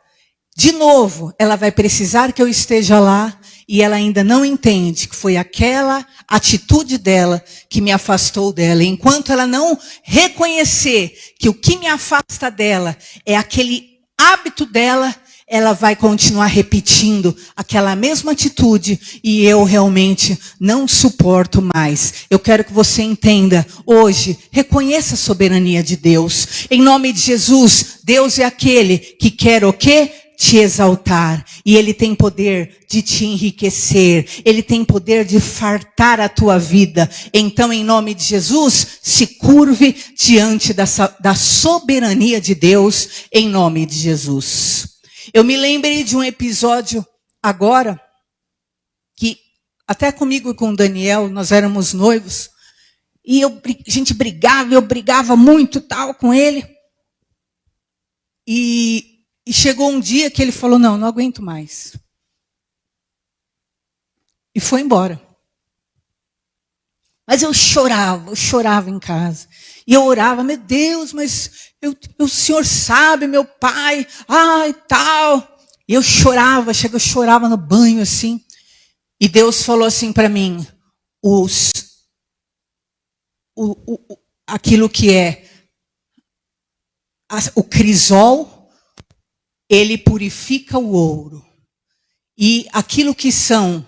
de novo, ela vai precisar que eu esteja lá. E ela ainda não entende que foi aquela atitude dela que me afastou dela. Enquanto ela não reconhecer que o que me afasta dela é aquele hábito dela, ela vai continuar repetindo aquela mesma atitude e eu realmente não suporto mais. Eu quero que você entenda hoje, reconheça a soberania de Deus. Em nome de Jesus, Deus é aquele que quer o quê? Te exaltar, e Ele tem poder de te enriquecer, Ele tem poder de fartar a tua vida. Então, em nome de Jesus, se curve diante da soberania de Deus, em nome de Jesus. Eu me lembrei de um episódio agora, que até comigo e com o Daniel, nós éramos noivos, e a gente brigava, eu brigava muito tal com ele, E chegou um dia que ele falou, não aguento mais. E foi embora. Mas eu chorava em casa. E eu orava, meu Deus, mas o Senhor sabe, meu pai, e tal. E eu chorava no banho assim. E Deus falou assim para mim, aquilo que é o crisol, ele purifica o ouro. E aquilo que são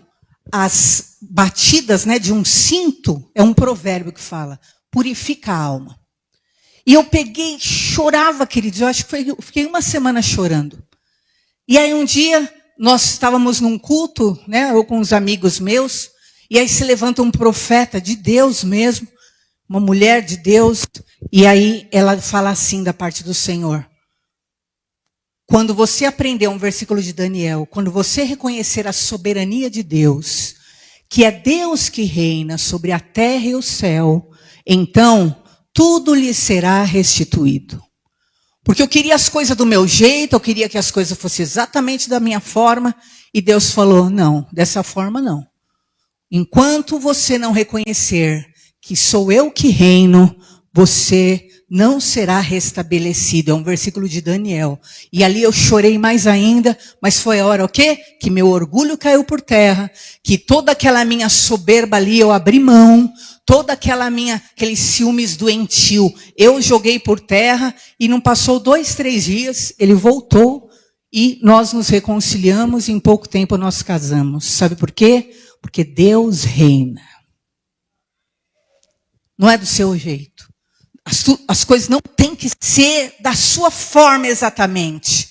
as batidas, né, de um cinto, é um provérbio que fala, purifica a alma. E eu peguei, chorava, queridos, eu acho que eu fiquei uma semana chorando. E aí um dia, nós estávamos num culto, né, eu com uns amigos meus, e aí se levanta um profeta de Deus mesmo, uma mulher de Deus, e aí ela fala assim da parte do Senhor. Quando você aprender um versículo de Daniel, quando você reconhecer a soberania de Deus, que é Deus que reina sobre a terra e o céu, então tudo lhe será restituído. Porque eu queria as coisas do meu jeito, eu queria que as coisas fossem exatamente da minha forma, e Deus falou, não, dessa forma não. Enquanto você não reconhecer que sou eu que reino, você não será restabelecido. É um versículo de Daniel. E ali eu chorei mais ainda, mas foi a hora o quê? Que meu orgulho caiu por terra, que toda aquela minha soberba ali eu abri mão, toda aqueles ciúmes doentio, eu joguei por terra, e não passou 2, 3 dias, ele voltou, e nós nos reconciliamos, e em pouco tempo nós casamos. Sabe por quê? Porque Deus reina. Não é do seu jeito. As coisas não têm que ser da sua forma exatamente.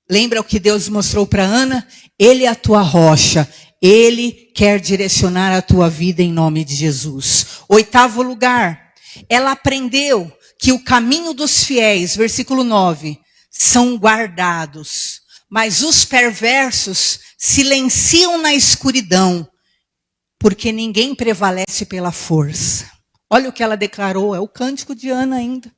Lembra o que Deus mostrou para Ana? Ele é a tua rocha. Ele quer direcionar a tua vida em nome de Jesus. 8º lugar. Ela aprendeu que o caminho dos fiéis, versículo 9, são guardados. Mas os perversos silenciam na escuridão, porque ninguém prevalece pela força. Olha o que ela declarou, é o cântico de Ana ainda.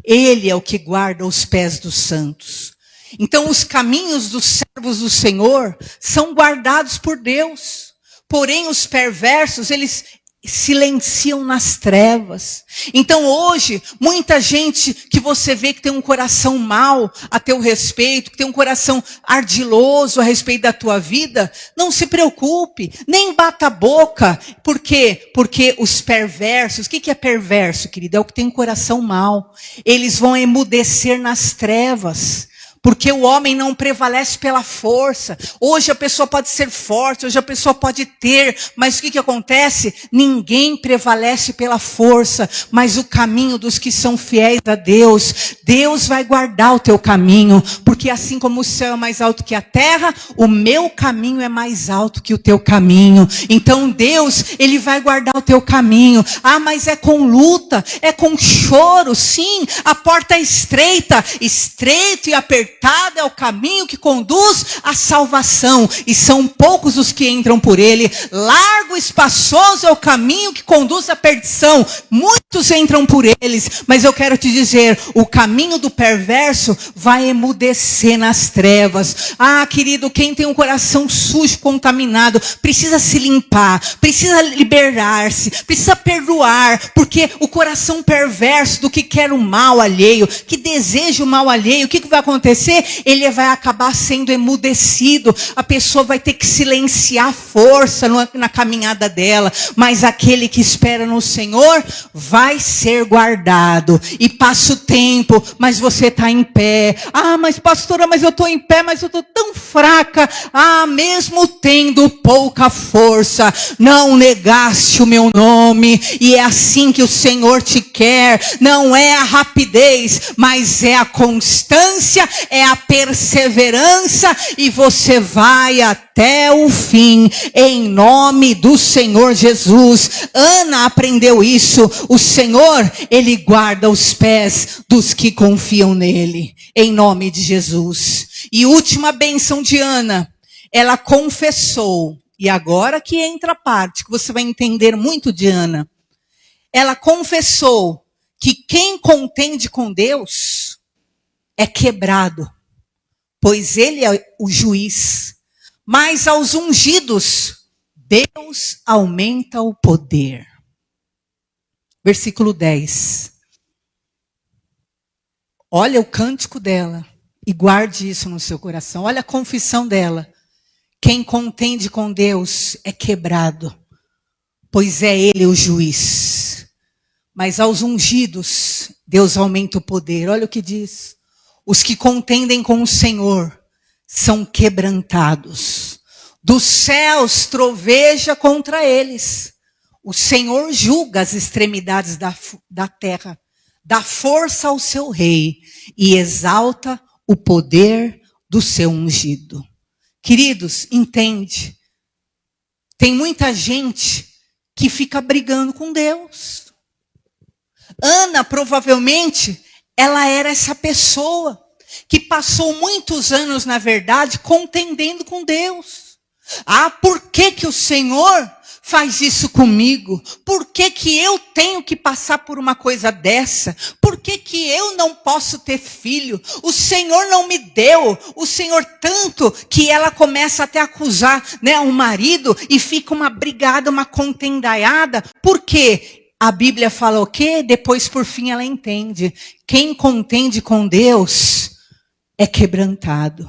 Ele é o que guarda os pés dos santos. Então os caminhos dos servos do Senhor são guardados por Deus. Porém os perversos, eles silenciam nas trevas. Então hoje, muita gente que você vê que tem um coração mau a teu respeito, que tem um coração ardiloso a respeito da tua vida, não se preocupe, nem bata a boca. Por quê? Porque os perversos, o que é perverso, querido? É o que tem um coração mau. Eles vão emudecer nas trevas. Porque o homem não prevalece pela força. Hoje a pessoa pode ser forte, hoje a pessoa pode ter, mas o que acontece? Ninguém prevalece pela força, mas o caminho dos que são fiéis a Deus, Deus vai guardar o teu caminho, porque assim como o céu é mais alto que a terra, o meu caminho é mais alto que o teu caminho. Então Deus, Ele vai guardar o teu caminho. Mas é com luta, é com choro, sim, a porta é estreita, estreito e apertado apertado é o caminho que conduz à salvação, e são poucos os que entram por ele. Largo e espaçoso é o caminho que conduz à perdição, muitos entram por eles. Mas eu quero te dizer, o caminho do perverso vai emudecer nas trevas. Ah, querido, quem tem um coração sujo, contaminado, precisa se limpar, precisa liberar-se, precisa perdoar, porque o coração perverso do que quer o mal alheio, que deseja o mal alheio, o que vai acontecer? Ele vai acabar sendo emudecido, a pessoa vai ter que silenciar a força na caminhada dela, mas aquele que espera no Senhor vai ser guardado. E passa o tempo, mas você está em pé. Ah, mas pastora, mas eu estou em pé, mas eu estou tão fraca. Ah, mesmo tendo pouca força, não negaste o meu nome, e é assim que o Senhor te quer. Não é a rapidez, mas é a constância, é a perseverança, e você vai até o fim, em nome do Senhor Jesus. Ana aprendeu isso. O Senhor, Ele guarda os pés dos que confiam nele, em nome de Jesus. E última bênção de Ana, ela confessou, e agora que entra a parte que você vai entender muito de Ana. Ela confessou que quem contende com Deus é quebrado, pois ele é o juiz. Mas aos ungidos, Deus aumenta o poder. Versículo 10. Olha o cântico dela e guarde isso no seu coração. Olha a confissão dela. Quem contende com Deus é quebrado, pois é ele o juiz. Mas aos ungidos, Deus aumenta o poder. Olha o que diz. Os que contendem com o Senhor são quebrantados. Dos céus troveja contra eles. O Senhor julga as extremidades da terra. Dá força ao seu rei e exalta o poder do seu ungido. Queridos, entende? Tem muita gente que fica brigando com Deus. Ana, provavelmente, ela era essa pessoa que passou muitos anos, na verdade, contendendo com Deus. Ah, por que o Senhor faz isso comigo? Por que eu tenho que passar por uma coisa dessa? Por que eu não posso ter filho? O Senhor não me deu. O Senhor tanto que ela começa até a acusar, né, o marido, e fica uma brigada, uma contendaiada. Por quê? A Bíblia fala o quê? Depois, por fim, ela entende. Quem contende com Deus é quebrantado.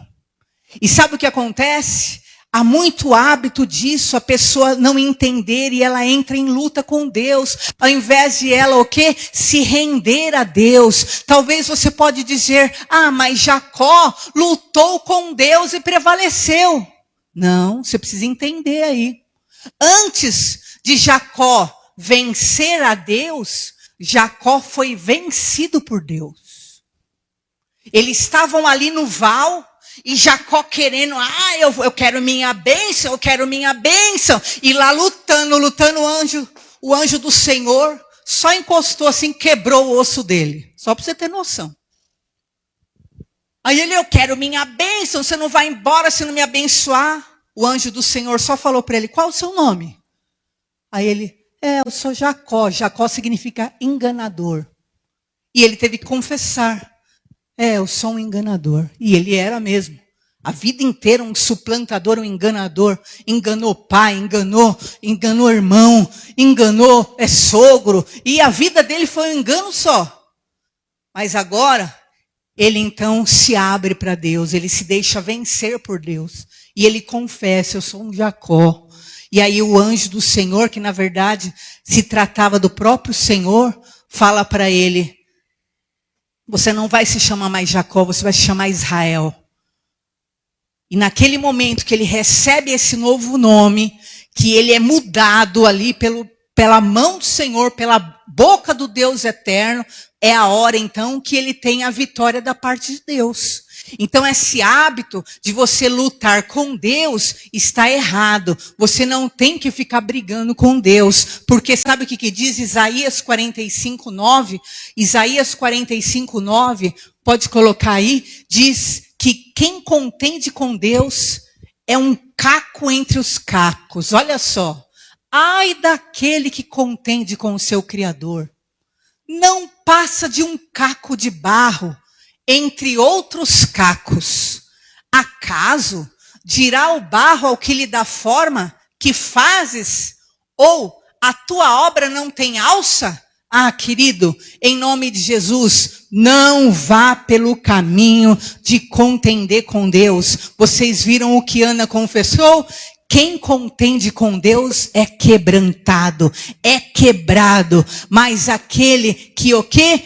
E sabe o que acontece? Há muito hábito disso, a pessoa não entender, e ela entra em luta com Deus, ao invés de ela o quê? Se render a Deus. Talvez você pode dizer, ah, mas Jacó lutou com Deus e prevaleceu. Não, você precisa entender aí. Antes de Jacó vencer a Deus, Jacó foi vencido por Deus. Eles estavam ali no val, e Jacó querendo, eu quero minha bênção, eu quero minha bênção. E lá lutando, o anjo do Senhor só encostou assim, quebrou o osso dele. Só para você ter noção. Aí ele, eu quero minha bênção, você não vai embora se não me abençoar. O anjo do Senhor só falou para ele, qual o seu nome? Aí ele, eu sou Jacó. Jacó significa enganador. E ele teve que confessar. Eu sou um enganador. E ele era mesmo. A vida inteira um suplantador, um enganador. Enganou pai, enganou irmão, enganou sogro. E a vida dele foi um engano só. Mas agora, ele então se abre para Deus. Ele se deixa vencer por Deus. E ele confessa, eu sou um Jacó. E aí o anjo do Senhor, que na verdade se tratava do próprio Senhor, fala para ele, você não vai se chamar mais Jacó, você vai se chamar Israel. E naquele momento que ele recebe esse novo nome, que ele é mudado ali pela mão do Senhor, pela boca do Deus eterno, é a hora então que ele tem a vitória da parte de Deus. Então esse hábito de você lutar com Deus está errado. Você não tem que ficar brigando com Deus. Porque sabe o que diz Isaías 45:9? Isaías 45:9, pode colocar aí, diz que quem contende com Deus é um caco entre os cacos. Olha só. Ai daquele que contende com o seu Criador. Não passa de um caco de barro entre outros cacos. Acaso dirá o barro ao que lhe dá forma, que fazes, ou a tua obra não tem alça? Ah, querido, em nome de Jesus, não vá pelo caminho de contender com Deus. Vocês viram o que Ana confessou? Quem contende com Deus é quebrantado, é quebrado. Mas aquele que o quê?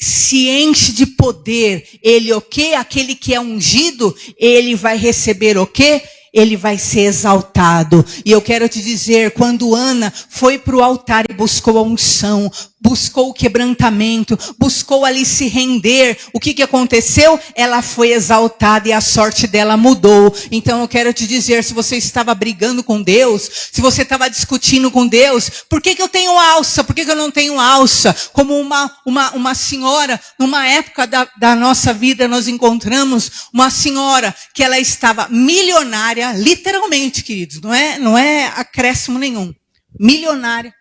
Se enche de poder, ele o quê? Aquele que é ungido, ele vai receber o quê? Ele vai ser exaltado. E eu quero te dizer, quando Ana foi para o altar e buscou a unção, buscou o quebrantamento, buscou ali se render, o que aconteceu? Ela foi exaltada e a sorte dela mudou. Então eu quero te dizer, se você estava brigando com Deus, se você estava discutindo com Deus, por que eu tenho alça? Por que eu não tenho alça? Como uma senhora, numa época da nossa vida, nós encontramos uma senhora que ela estava milionária, literalmente, queridos, não é acréscimo nenhum, milionária.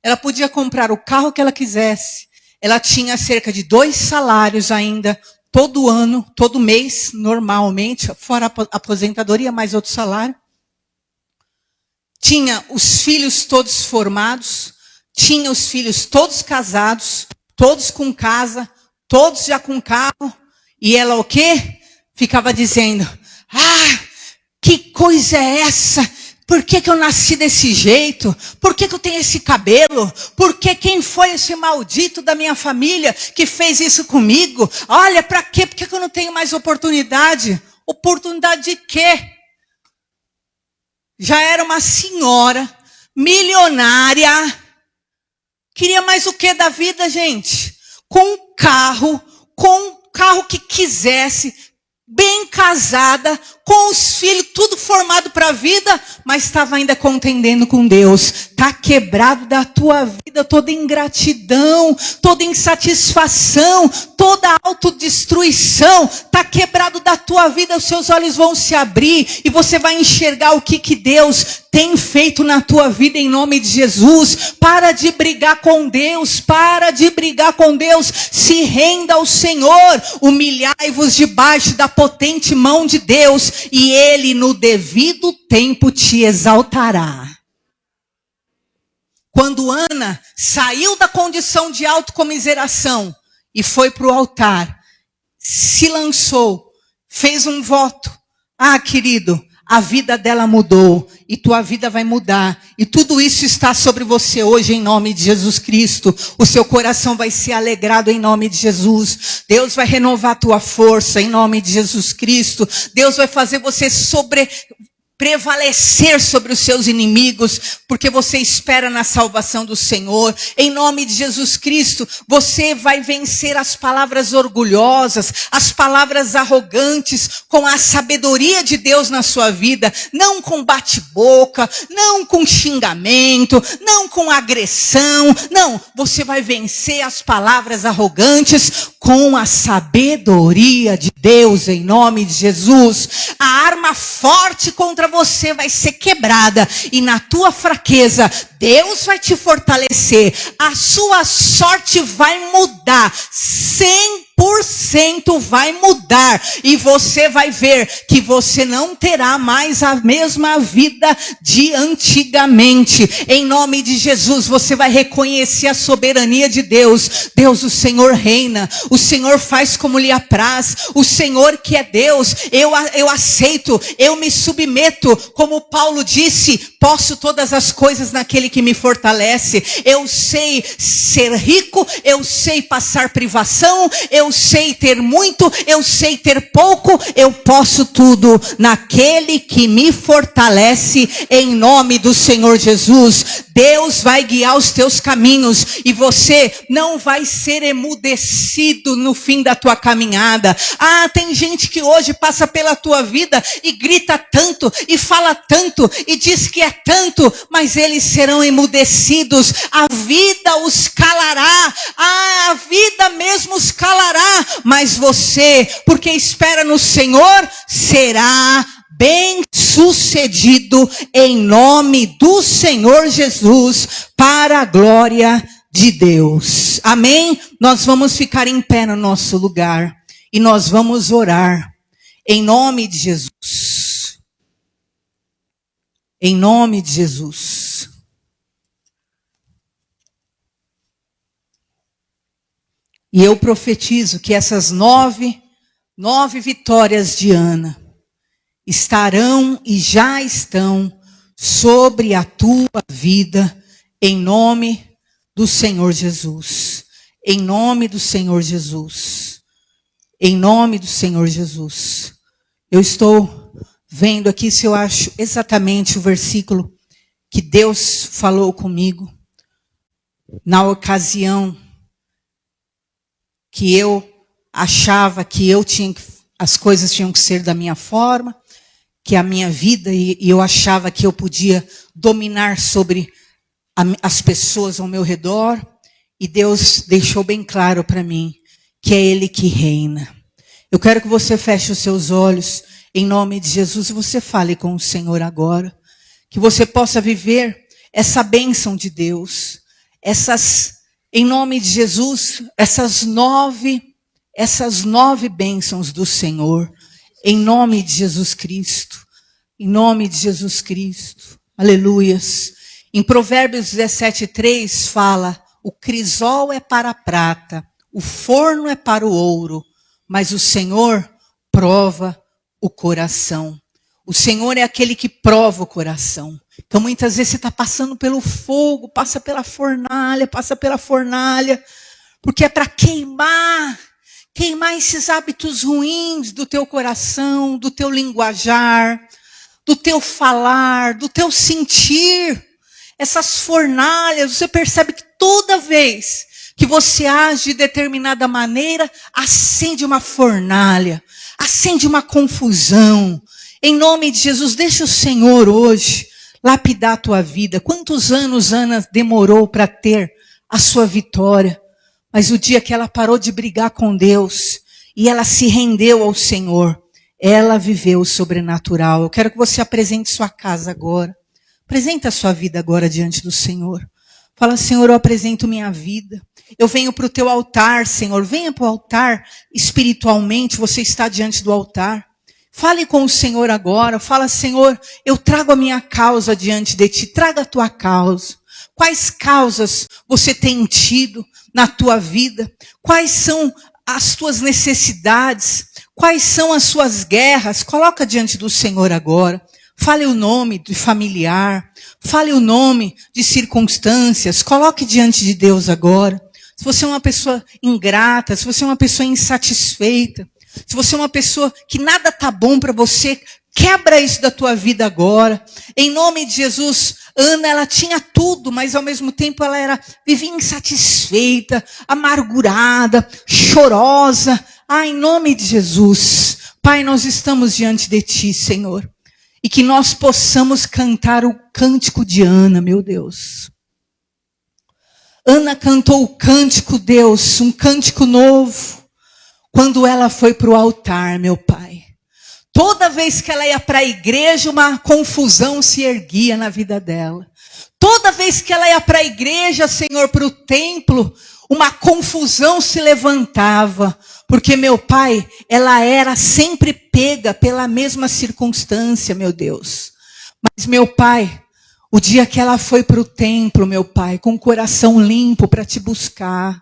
Ela podia comprar o carro que ela quisesse. Ela tinha cerca de 2 salários ainda, todo ano, todo mês, normalmente, fora a aposentadoria, mais outro salário. Tinha os filhos todos formados, tinha os filhos todos casados, todos com casa, todos já com carro. E ela o quê? Ficava dizendo, que coisa é essa? Por que eu nasci desse jeito? Por que eu tenho esse cabelo? Por que quem foi esse maldito da minha família que fez isso comigo? Olha, para quê? Por que eu não tenho mais oportunidade? Oportunidade de quê? Já era uma senhora, milionária. Queria mais o que da vida, gente? Com um carro que quisesse, bem casada, com os filhos, tudo formado para a vida, mas estava ainda contendendo com Deus. Está quebrado da tua vida toda ingratidão, toda insatisfação, toda autodestruição. Está quebrado da tua vida, os seus olhos vão se abrir e você vai enxergar o que Deus tem feito na tua vida em nome de Jesus. Para de brigar com Deus, para de brigar com Deus, se renda ao Senhor, humilhai-vos debaixo da potente mão de Deus, e Ele no devido tempo te exaltará. Quando Ana saiu da condição de autocomiseração e foi para o altar, se lançou, fez um voto. Ah, querido, a vida dela mudou e tua vida vai mudar. E tudo isso está sobre você hoje em nome de Jesus Cristo. O seu coração vai ser alegrado em nome de Jesus. Deus vai renovar a tua força em nome de Jesus Cristo. Deus vai fazer você prevalecer sobre os seus inimigos, porque você espera na salvação do Senhor. Em nome de Jesus Cristo, você vai vencer as palavras orgulhosas, as palavras arrogantes, com a sabedoria de Deus na sua vida, não com bate-boca, não com xingamento, não com agressão, não, você vai vencer as palavras arrogantes com a sabedoria de Deus, em nome de Jesus. A arma forte contra você vai ser quebrada e na tua fraqueza Deus vai te fortalecer. A sua sorte vai mudar, 100% vai mudar, e você vai ver que você não terá mais a mesma vida de antigamente. Em nome de Jesus, você vai reconhecer a soberania de Deus. Deus, o Senhor reina, o Senhor faz como lhe apraz, o Senhor que é Deus, eu aceito, eu me submeto, como Paulo disse, posso todas as coisas naquele que me fortalece. Eu sei ser rico, eu sei passar privação, eu sei ter muito, eu sei ter pouco, eu posso tudo naquele que me fortalece, em nome do Senhor Jesus. Deus vai guiar os teus caminhos e você não vai ser emudecido no fim da tua caminhada. Ah, tem gente que hoje passa pela tua vida e grita tanto e fala tanto e diz que é tanto, mas eles serão emudecidos. A vida os calará. Ah, a vida mesmo os calará. chorará, mas você, porque espera no Senhor, será bem-sucedido em nome do Senhor Jesus, para a glória de Deus. Amém? Nós vamos ficar em pé no nosso lugar e nós vamos orar em nome de Jesus. Em nome de Jesus. E eu profetizo que essas nove vitórias de Ana estarão e já estão sobre a tua vida, em nome do Senhor Jesus. Em nome do Senhor Jesus. Em nome do Senhor Jesus. Eu estou vendo aqui se eu acho exatamente o versículo que Deus falou comigo na ocasião que eu achava que as coisas tinham que ser da minha forma, que a minha vida, e eu achava que eu podia dominar sobre as pessoas ao meu redor, e Deus deixou bem claro para mim que é Ele que reina. Eu quero que você feche os seus olhos, em nome de Jesus, e você fale com o Senhor agora, que você possa viver essa bênção de Deus, em nome de Jesus, essas nove bênçãos do Senhor, em nome de Jesus Cristo, em nome de Jesus Cristo, aleluias. Em Provérbios 17:3 fala, o crisol é para a prata, o forno é para o ouro, mas o Senhor prova o coração. O Senhor é aquele que prova o coração. Então muitas vezes você está passando pelo fogo, passa pela fornalha, porque é para queimar esses hábitos ruins do teu coração, do teu linguajar, do teu falar, do teu sentir. Essas fornalhas, você percebe que toda vez que você age de determinada maneira, acende uma fornalha, acende uma confusão. Em nome de Jesus, deixa o Senhor hoje lapidar a tua vida. Quantos anos Ana demorou para ter a sua vitória? Mas o dia que ela parou de brigar com Deus e ela se rendeu ao Senhor, ela viveu o sobrenatural. Eu quero que você apresente sua casa agora. Apresenta a sua vida agora diante do Senhor. Fala, Senhor, eu apresento minha vida. Eu venho para o teu altar, Senhor. Venha para o altar espiritualmente. Você está diante do altar. Fale com o Senhor agora. Fala, Senhor, eu trago a minha causa diante de ti. Traga a tua causa. Quais causas você tem tido na tua vida? Quais são as tuas necessidades? Quais são as suas guerras? Coloca diante do Senhor agora. Fale o nome de familiar. Fale o nome de circunstâncias. Coloque diante de Deus agora. Se você é uma pessoa ingrata, se você é uma pessoa insatisfeita, se você é uma pessoa que nada está bom para você, quebra isso da tua vida agora. Em nome de Jesus, Ana, ela tinha tudo, mas ao mesmo tempo ela vivia insatisfeita, amargurada, chorosa. Em nome de Jesus, Pai, nós estamos diante de ti, Senhor. E que nós possamos cantar o cântico de Ana, meu Deus. Ana cantou o cântico, Deus, um cântico novo, quando ela foi para o altar, meu Pai. Toda vez que ela ia para a igreja, uma confusão se erguia na vida dela. Toda vez que ela ia para a igreja, Senhor, para o templo, uma confusão se levantava. Porque, meu Pai, ela era sempre pega pela mesma circunstância, meu Deus. Mas, meu Pai, o dia que ela foi para o templo, meu Pai, com o coração limpo para te buscar.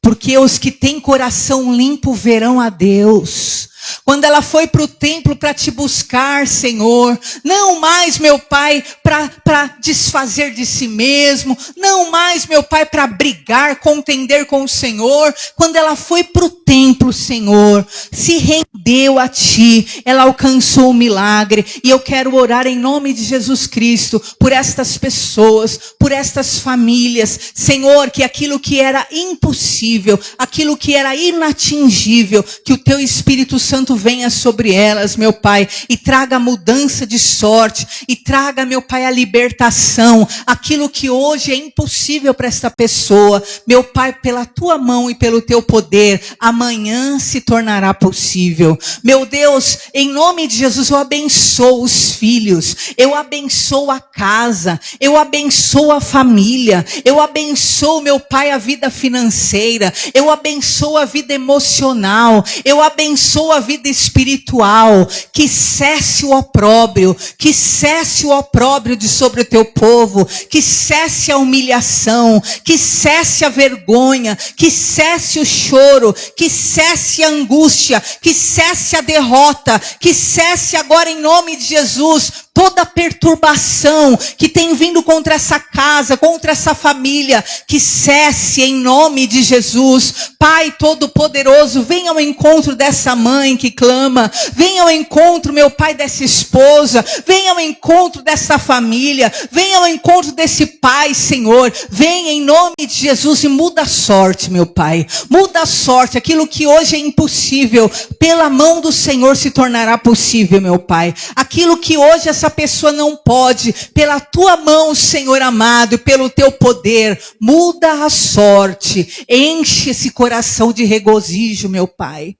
Porque os que têm coração limpo verão a Deus. Quando ela foi para o templo para te buscar, Senhor, não mais, meu Pai, para desfazer de si mesmo, não mais, meu Pai, para brigar, contender com o Senhor. Quando ela foi para o templo, Senhor, se rendeu a Ti, ela alcançou o milagre. E eu quero orar em nome de Jesus Cristo, por estas pessoas, por estas famílias, Senhor, que aquilo que era impossível, aquilo que era inatingível, que o Teu Espírito Santo Santo venha sobre elas, meu Pai, e traga mudança de sorte, e traga, meu Pai, a libertação, aquilo que hoje é impossível para esta pessoa, meu Pai, pela tua mão e pelo teu poder, amanhã se tornará possível. Meu Deus, em nome de Jesus, eu abençoo os filhos, eu abençoo a casa, eu abençoo a família, eu abençoo, meu Pai, a vida financeira, eu abençoo a vida emocional, eu abençoo a vida espiritual, que cesse o opróbrio, que cesse o opróbrio de sobre o teu povo, que cesse a humilhação, que cesse a vergonha, que cesse o choro, que cesse a angústia, que cesse a derrota, que cesse agora em nome de Jesus toda perturbação que tem vindo contra essa casa, contra essa família, que cesse em nome de Jesus. Pai Todo-Poderoso, venha ao encontro dessa mãe que clama, venha ao encontro, meu Pai, dessa esposa, venha ao encontro dessa família, venha ao encontro desse pai, Senhor, venha em nome de Jesus e muda a sorte, meu Pai, muda a sorte, aquilo que hoje é impossível, pela mão do Senhor se tornará possível, meu Pai, aquilo que hoje essa pessoa não pode, pela tua mão, Senhor amado, e pelo teu poder, muda a sorte, enche esse coração de regozijo, meu Pai.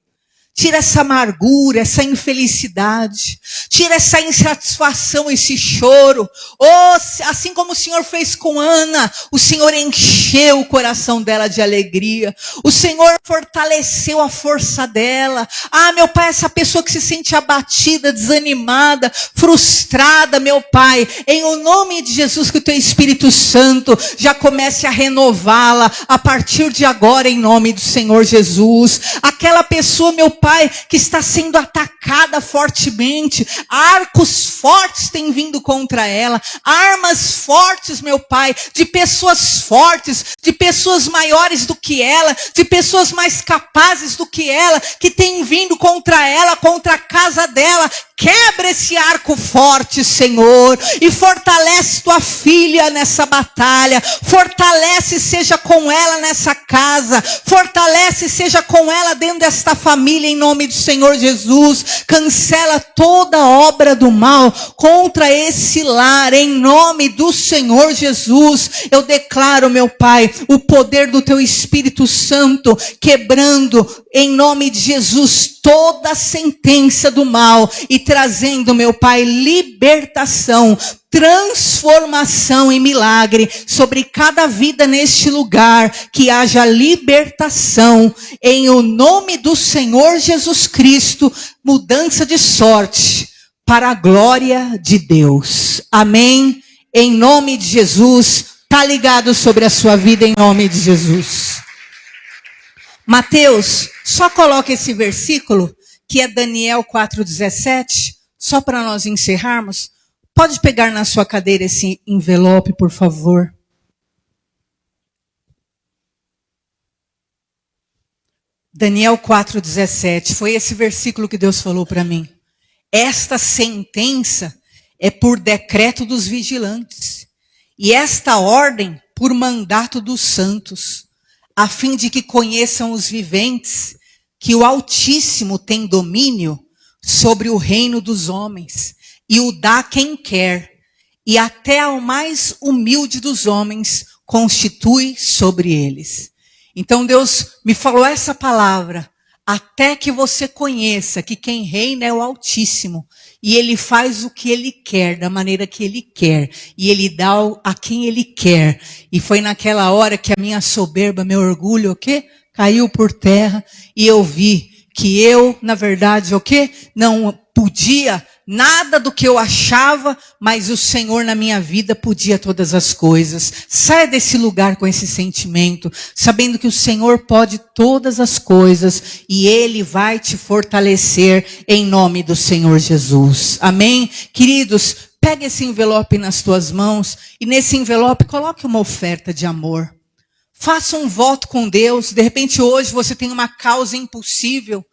Tira essa amargura, essa infelicidade. Tira essa insatisfação, esse choro. Oh, assim como o Senhor fez com Ana, o Senhor encheu o coração dela de alegria. O Senhor fortaleceu a força dela. Ah, meu Pai, essa pessoa que se sente abatida, desanimada, frustrada, meu Pai, em o nome de Jesus, que o teu Espírito Santo já comece a renová-la a partir de agora, em nome do Senhor Jesus. Aquela pessoa, meu Pai, que está sendo atacada fortemente, arcos fortes têm vindo contra ela, armas fortes, meu Pai, de pessoas fortes, de pessoas maiores do que ela, de pessoas mais capazes do que ela, que têm vindo contra ela, contra a casa dela. Quebra esse arco forte, Senhor, e fortalece tua filha nessa batalha, fortalece, seja com ela nessa casa, fortalece, seja com ela dentro desta família, em nome do Senhor Jesus. Cancela toda obra do mal contra esse lar, em nome do Senhor Jesus. Eu declaro, meu Pai, o poder do teu Espírito Santo, quebrando, em nome de Jesus, toda a sentença do mal e trazendo, meu Pai, libertação, transformação e milagre sobre cada vida neste lugar, que haja libertação, em o nome do Senhor Jesus Cristo, mudança de sorte, para a glória de Deus. Amém? Em nome de Jesus, está ligado sobre a sua vida, em nome de Jesus. Mateus, só coloca esse versículo, que é Daniel 4,17, só para nós encerrarmos. Pode pegar na sua cadeira esse envelope, por favor. Daniel 4,17, foi esse versículo que Deus falou para mim. Esta sentença é por decreto dos vigilantes, e esta ordem por mandato dos santos, a fim de que conheçam os viventes que o Altíssimo tem domínio sobre o reino dos homens, e o dá quem quer, e até ao mais humilde dos homens constitui sobre eles. Então Deus me falou essa palavra, até que você conheça que quem reina é o Altíssimo, e Ele faz o que Ele quer, da maneira que Ele quer, e Ele dá a quem Ele quer. E foi naquela hora que a minha soberba, meu orgulho, o quê? Caiu por terra, e eu vi que eu, na verdade, o quê? Não podia nada do que eu achava, mas o Senhor na minha vida podia todas as coisas. Saia desse lugar com esse sentimento, sabendo que o Senhor pode todas as coisas e Ele vai te fortalecer em nome do Senhor Jesus. Amém? Queridos, pega esse envelope nas tuas mãos e nesse envelope coloque uma oferta de amor. Faça um voto com Deus. De repente hoje você tem uma causa impossível.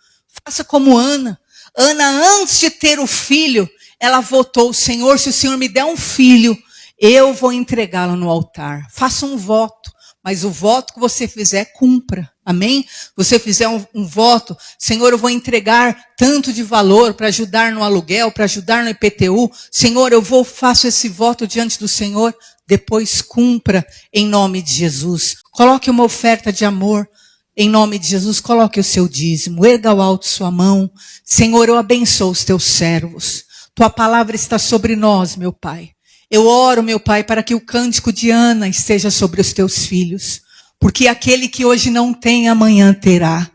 Faça como Ana. Ana, antes de ter o filho, ela votou: Senhor, se o Senhor me der um filho, eu vou entregá-lo no altar. Faça um voto. Mas o voto que você fizer, cumpra. Amém? Você fizer um voto, Senhor, eu vou entregar tanto de valor para ajudar no aluguel, para ajudar no IPTU. Senhor, faço esse voto diante do Senhor. Depois cumpra em nome de Jesus. Coloque uma oferta de amor. Em nome de Jesus, coloque o seu dízimo. Erga ao alto sua mão. Senhor, eu abençoo os teus servos. Tua palavra está sobre nós, meu Pai. Eu oro, meu Pai, para que o cântico de Ana esteja sobre os teus filhos. Porque aquele que hoje não tem, amanhã terá.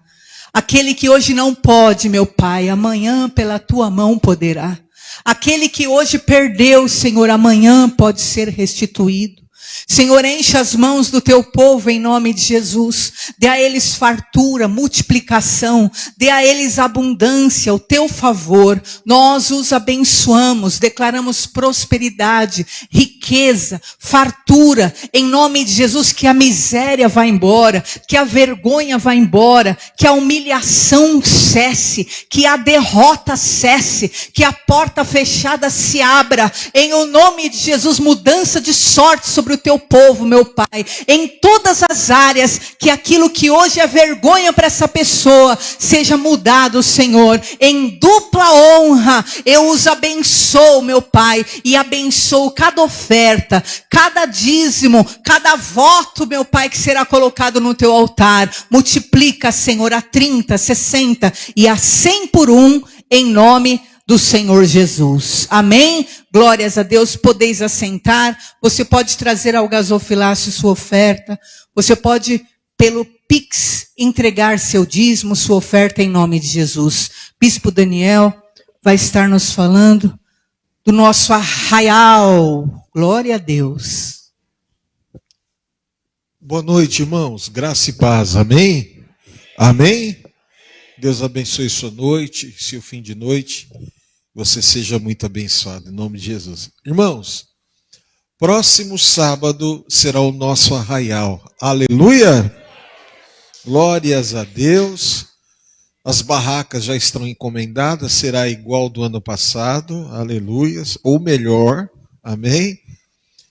Aquele que hoje não pode, meu Pai, amanhã pela tua mão poderá. Aquele que hoje perdeu, Senhor, amanhã pode ser restituído. Senhor, enche as mãos do teu povo em nome de Jesus. Dê a eles fartura, multiplicação. Dê a eles abundância, o teu favor. Nós os abençoamos, declaramos prosperidade, riqueza, fartura. Em nome de Jesus, que a miséria vá embora, que a vergonha vá embora, que a humilhação cesse, que a derrota cesse, que a porta fechada se abra. Em o nome de Jesus, mudança de sorte sobre o teu povo, meu Pai, em todas as áreas, que aquilo que hoje é vergonha para essa pessoa, seja mudado, Senhor, em dupla honra. Eu os abençoo, meu Pai, e abençoo cada oferta, cada dízimo, cada voto, meu Pai, que será colocado no teu altar. Multiplica, Senhor, a 30, 60 e a 100 por um, em nome do Senhor Jesus. Amém? Glórias a Deus. Podeis assentar. Você pode trazer ao gasofilácio sua oferta. Você pode, pelo Pix, entregar seu dízimo, sua oferta em nome de Jesus. Bispo Daniel vai estar nos falando do nosso arraial. Glória a Deus. Boa noite, irmãos. Graça e paz. Amém? Amém? Deus abençoe sua noite, seu fim de noite. Você seja muito abençoado, em nome de Jesus. Irmãos, próximo sábado será o nosso arraial. Aleluia! Glórias a Deus. As barracas já estão encomendadas, será igual do ano passado. Aleluias. Ou melhor. Amém?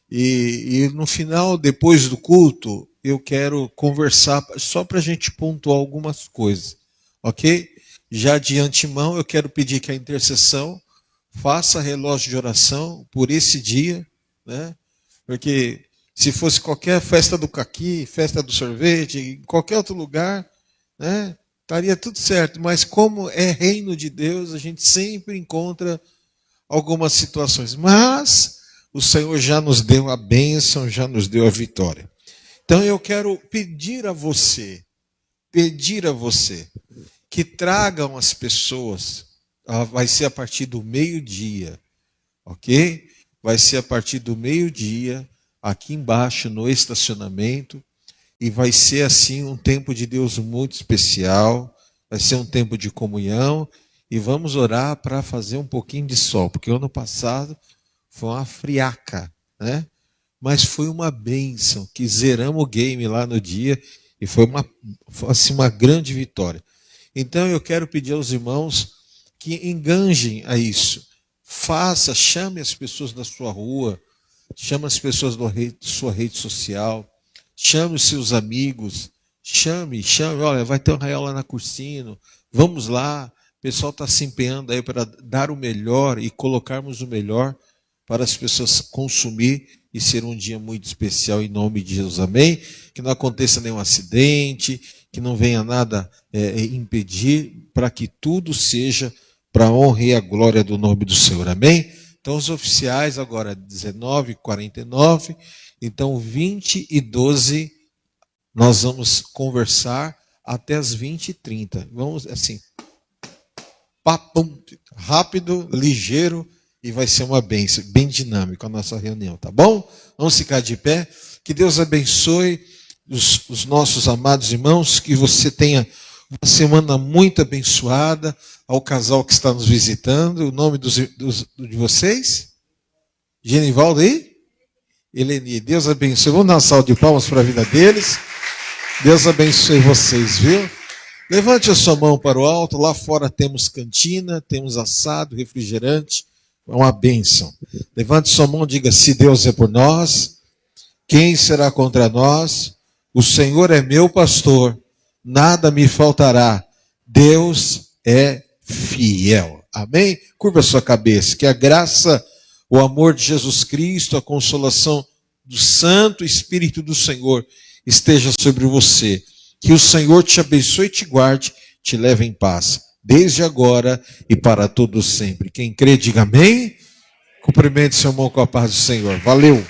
E no final, depois do culto, eu quero conversar só para a gente pontuar algumas coisas. Ok? Já de antemão, eu quero pedir que a intercessão faça relógio de oração por esse dia, né? Porque se fosse qualquer festa do caqui, festa do sorvete, em qualquer outro lugar, né? Estaria tudo certo. Mas como é reino de Deus, a gente sempre encontra algumas situações. Mas o Senhor já nos deu a bênção, já nos deu a vitória. Então eu quero pedir a você, que tragam as pessoas. Vai ser a partir do meio-dia, ok? Vai ser a partir do meio-dia, aqui embaixo no estacionamento, e vai ser assim um tempo de Deus muito especial, vai ser um tempo de comunhão, e vamos orar para fazer um pouquinho de sol, porque o ano passado foi uma friaca, né? Mas foi uma bênção, que zeramos o game lá no dia, e foi uma grande vitória. Então eu quero pedir aos irmãos que enganjem a isso. Chame as pessoas da sua rua, chame as pessoas da sua rede social, chame os seus amigos, chame, olha, vai ter um arraial lá na Cursino, vamos lá, o pessoal está se empenhando aí para dar o melhor e colocarmos o melhor para as pessoas consumir e ser um dia muito especial em nome de Jesus, amém? Que não aconteça nenhum acidente, que não venha nada impedir, para que tudo seja para a honra e a glória do nome do Senhor, amém? Então os oficiais agora 19h49, então 20h12 nós vamos conversar até as 20h30. Vamos assim, papum, rápido, ligeiro, e vai ser uma bênção, bem dinâmico a nossa reunião, tá bom? Vamos ficar de pé. Que Deus abençoe os nossos amados irmãos, que você tenha uma semana muito abençoada. Ao casal que está nos visitando, o nome de vocês? Genivaldo e Eleni. Deus abençoe. Vamos dar uma salva de palmas para a vida deles. Deus abençoe vocês, viu? Levante a sua mão para o alto. Lá fora temos cantina, temos assado, refrigerante. É uma bênção. Levante sua mão e diga: se Deus é por nós, quem será contra nós? O Senhor é meu pastor, nada me faltará. Deus é fiel. Amém? Curva a sua cabeça. Que a graça, o amor de Jesus Cristo, a consolação do Santo Espírito do Senhor esteja sobre você. Que o Senhor te abençoe e te guarde, te leve em paz, desde agora e para todo sempre. Quem crê, diga amém. Cumprimente seu irmão com a paz do Senhor. Valeu.